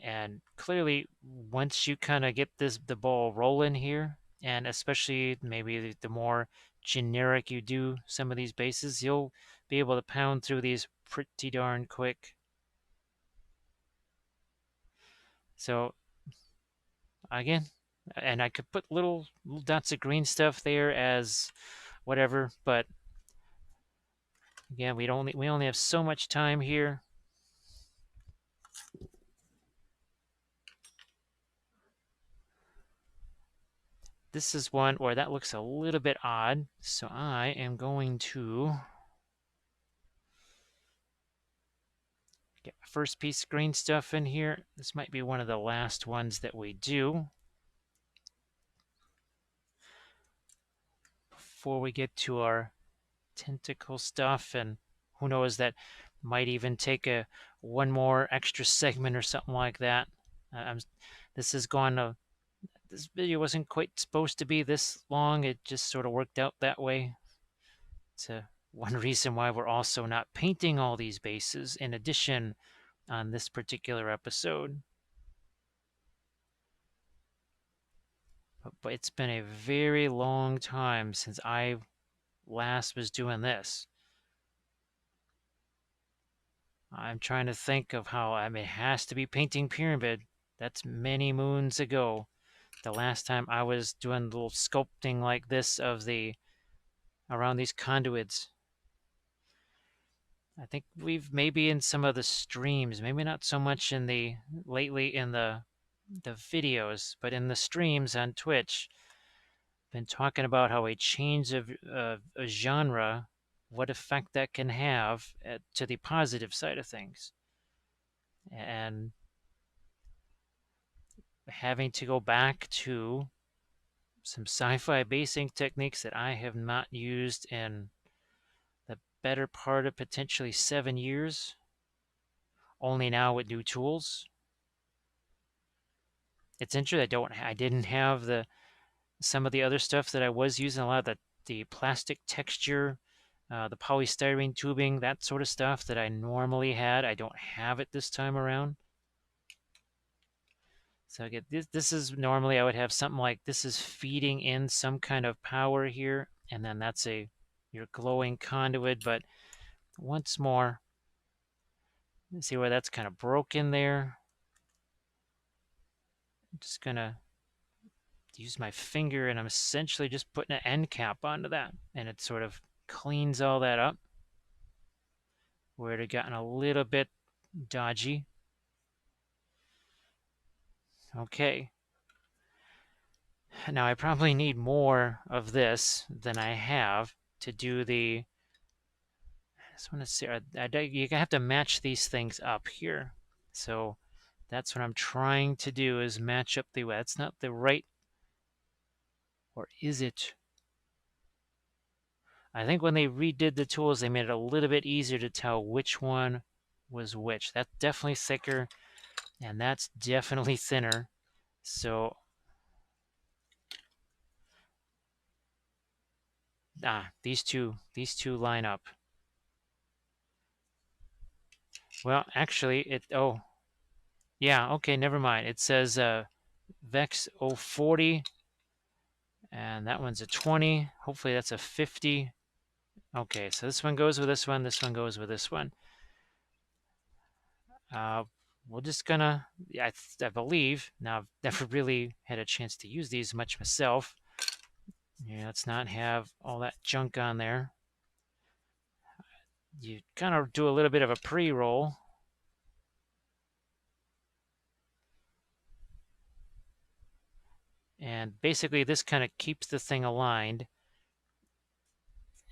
And clearly, once you kind of get the ball rolling here, and especially maybe the more generic you do some of these bases, you'll be able to pound through these pretty darn quick. So again, and I could put little dots of green stuff there as whatever, but again, we only have so much time here. This is one where that looks a little bit odd, so I am going to get my first piece of green stuff in here. This might be one of the last ones that we do before we get to our tentacle stuff, and who knows, that might even take one more extra segment or something like that. This has gone this video wasn't quite supposed to be this long. It just sort of worked out that way. It's one reason why we're also not painting all these bases in addition on this particular episode. But it's been a very long time since I last was doing this. I'm trying to think of how, I mean, it has to be painting Pyramid. That's many moons ago. The last time I was doing a little sculpting like this around these conduits. I think we've maybe in some of the streams, maybe not so much lately in the videos, but in the streams on Twitch, been talking about how a change of a genre, what effect that can have to the positive side of things, and having to go back to some sci-fi basing techniques that I have not used in the better part of potentially 7 years, only now with new tools. It's interesting. I didn't have some of the other stuff that I was using, a lot of the plastic texture, the polystyrene tubing, that sort of stuff that I normally had. I don't have it this time around. So I get this is normally I would have something like this is feeding in some kind of power here, and then that's your glowing conduit. But once more, see where that's kind of broken there. I'm just gonna use my finger, and I'm essentially just putting an end cap onto that, and it sort of cleans all that up where it had gotten a little bit dodgy. Okay. Now I probably need more of this than I have to do the. I just want to see. You have to match these things up here. So that's what I'm trying to do, is match up the. That's not the right. Or is it? I think when they redid the tools, they made it a little bit easier to tell which one was which. That's definitely thicker, and that's definitely thinner. So, these two line up. Well, actually, oh, yeah, okay, never mind. It says Vex 040, and that one's a 20. Hopefully that's a 50. Okay, so this one goes with this one goes with this one. We're just gonna, I believe, now I've never really had a chance to use these much myself. Yeah, let's not have all that junk on there. You kind of do a little bit of a pre-roll. And basically this kind of keeps the thing aligned.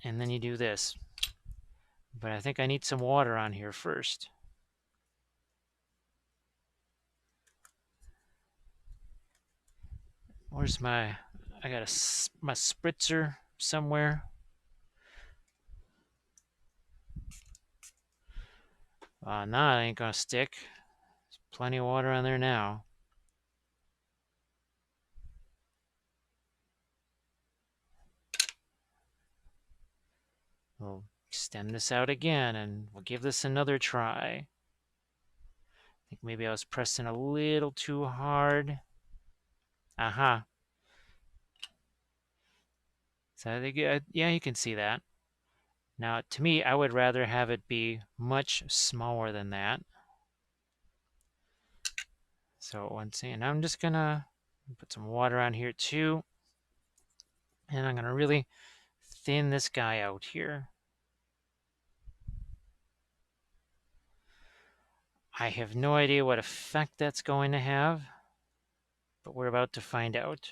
And then you do this. But I think I need some water on here first. Where's I got my spritzer somewhere. Nah, it ain't gonna stick. There's plenty of water on there now. We'll extend this out again, and we'll give this another try. I think maybe I was pressing a little too hard. Aha. So yeah, you can see that. Now, to me, I would rather have it be much smaller than that. So once again, I'm just gonna put some water on here too. And I'm gonna really thin this guy out here. I have no idea what effect that's going to have, but we're about to find out.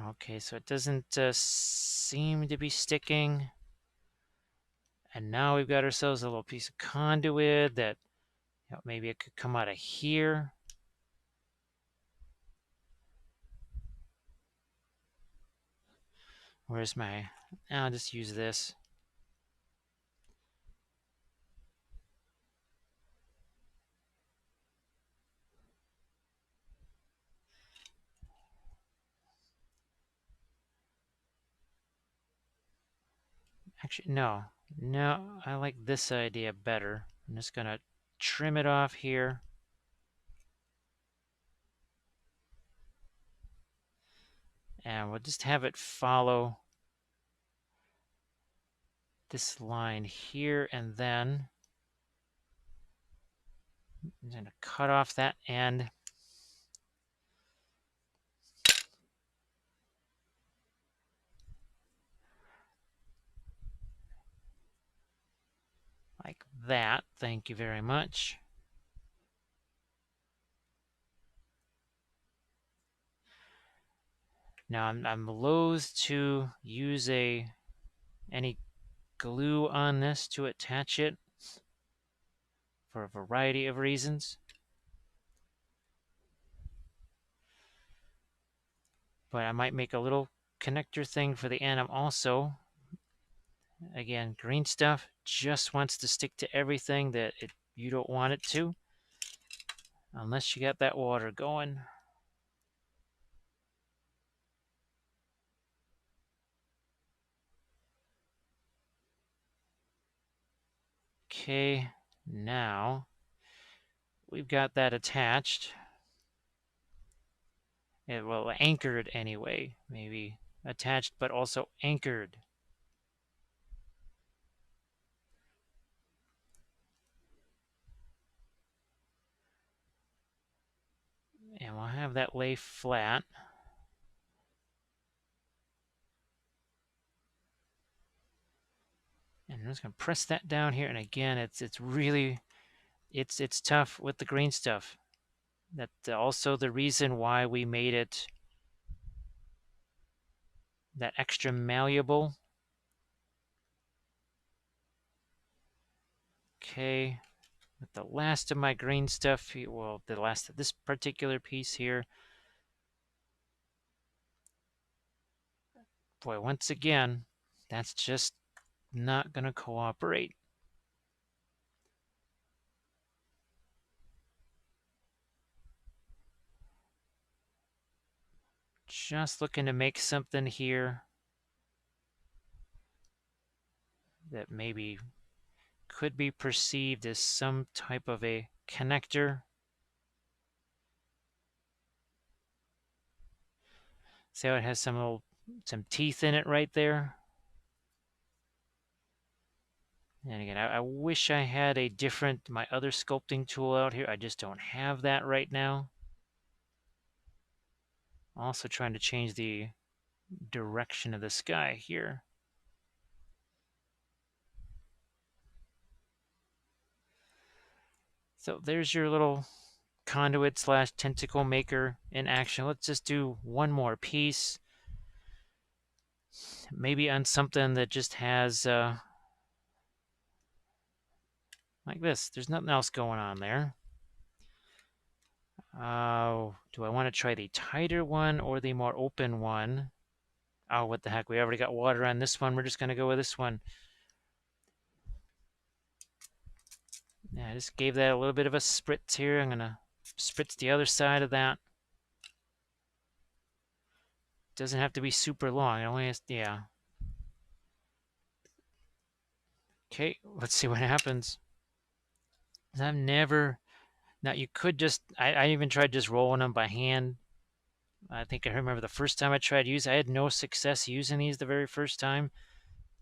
Okay, so it doesn't seem to be sticking. And now we've got ourselves a little piece of conduit that maybe it could come out of here. Where's my... I'll just use this. Actually, no. No, I like this idea better. I'm just going to trim it off here. And we'll just have it follow this line here, and then I'm going to cut off that end. Like that. Thank you very much. Now I'm loath to use any glue on this to attach it for a variety of reasons. But I might make a little connector thing for the end. I'm also, again, green stuff just wants to stick to everything that you don't want it to, unless you got that water going. Okay, now we've got that attached. Well, anchored anyway. Maybe attached, but also anchored. And we'll have that lay flat. And I'm just going to press that down here. And again, it's really, it's tough with the green stuff. That's also the reason why we made it that extra malleable. Okay, with the last of my green stuff, well, the last of this particular piece here. Boy, once again, that's just not going to cooperate. Just looking to make something here that maybe could be perceived as some type of a connector. See how it has some teeth in it right there? And again, I wish I had my other sculpting tool out here. I just don't have that right now. Also trying to change the direction of the sky here. So there's your little conduit slash tentacle maker in action. Let's just do one more piece. Maybe on something that just has like this. There's nothing else going on there. Do I want to try the tighter one or the more open one? Oh, what the heck. We already got water on this one. We're just going to go with this one. Yeah, I just gave that a little bit of a spritz here. I'm going to spritz the other side of that. doesn't have to be super long. It only has, yeah. Okay, let's see what happens. I've never, now you could just, I even tried just rolling them by hand. I think I remember the first time I tried using, I had no success using these the very first time.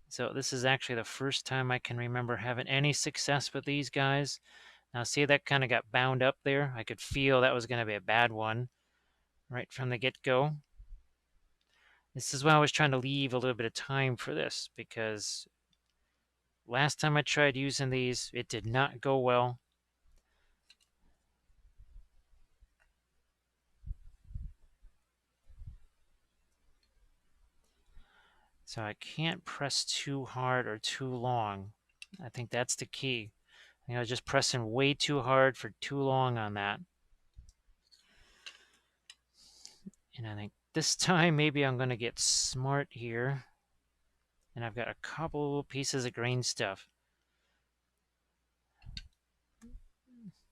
So this is actually the first time I can remember having any success with these guys. Now see, that kind of got bound up there. I could feel that was going to be a bad one right from the get-go. This is why I was trying to leave a little bit of time for this, because last time I tried using these, it did not go well. So I can't press too hard or too long. I think that's the key. I was just pressing way too hard for too long on that. And I think this time maybe I'm going to get smart here. And I've got a couple pieces of green stuff.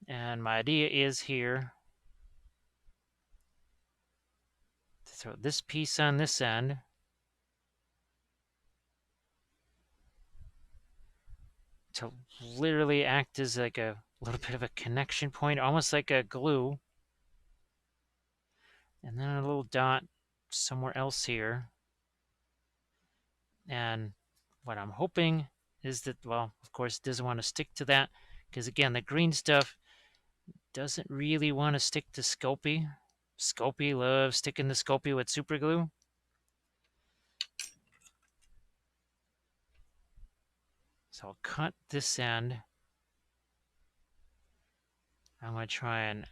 And my idea is here to throw this piece on this end. To literally act as like a little bit of a connection point, almost like a glue. And then a little dot somewhere else here. And what I'm hoping is that, well, of course, it doesn't want to stick to that, because again, the green stuff doesn't really want to stick to Sculpey. Sculpey loves sticking the Sculpey with super glue. So I'll cut this end. I'm going to try and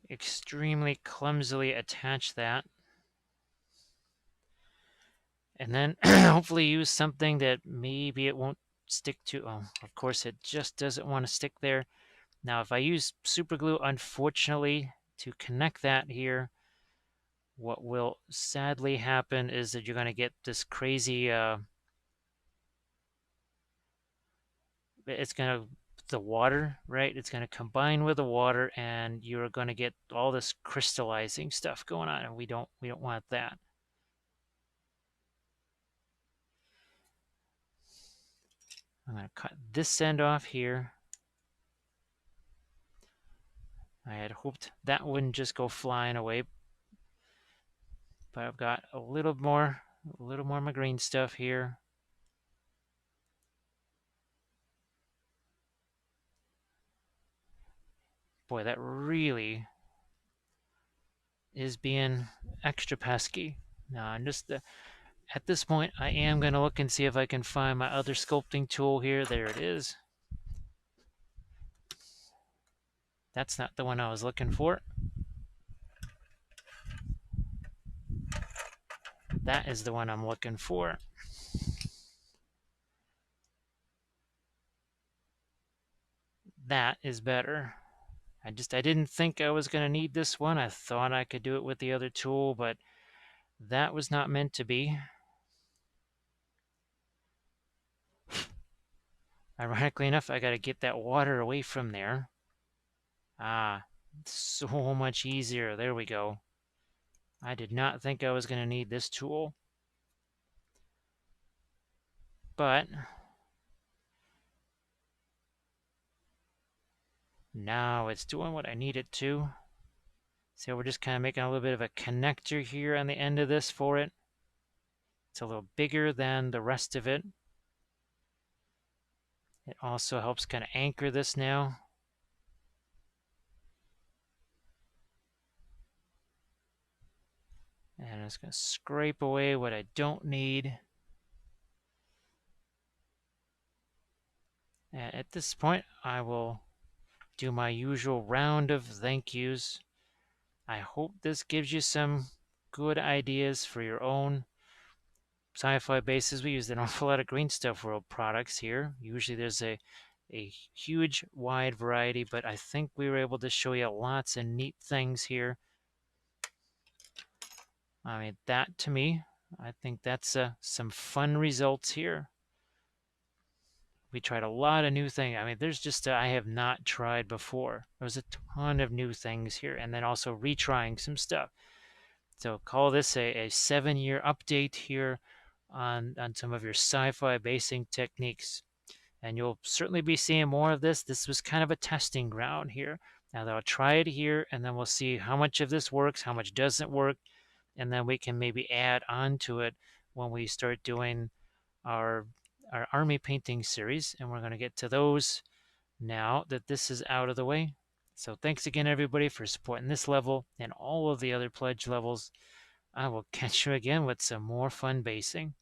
extremely clumsily attach that. And then hopefully use something that maybe it won't stick to. Oh, of course, it just doesn't want to stick there. Now, if I use super glue, unfortunately, to connect that here, what will sadly happen is that you're going to get this crazy, it's going to, the water, right? It's going to combine with the water, and you're going to get all this crystallizing stuff going on, and we don't want that. I'm going to cut this end off here. I had hoped that wouldn't just go flying away, but I've got a little more of my green stuff here. Boy, that really is being extra pesky. Now, I'm just at this point, I am going to look and see if I can find my other sculpting tool here. There it is. That's not the one I was looking for. That is the one I'm looking for. That is better. I didn't think I was going to need this one. I thought I could do it with the other tool, but that was not meant to be. Ironically enough, I got to get that water away from there. Ah, so much easier. There we go. I did not think I was going to need this tool. But now it's doing what I need it to. So we're just kind of making a little bit of a connector here on the end of this for it. It's a little bigger than the rest of it. It also helps kind of anchor this now. And I'm just going to scrape away what I don't need. And at this point, I will do my usual round of thank yous. I hope this gives you some good ideas for your own sci-fi bases. We use an awful lot of Green Stuff World products here. Usually there's a huge wide variety, but I think we were able to show you lots of neat things here. I mean, that to me, I think that's some fun results here. We tried a lot of new things. I mean, there's just I have not tried before. There's a ton of new things here, and then also retrying some stuff. So call this a 7-year update here on some of your sci-fi basing techniques. And you'll certainly be seeing more of this. This was kind of a testing ground here. Now I'll try it here, and then we'll see how much of this works, how much doesn't work, and then we can maybe add on to it when we start doing our army painting series. And we're going to get to those now that this is out of the way. So thanks again, everybody, for supporting this level and all of the other pledge levels. I will catch you again with some more fun basing.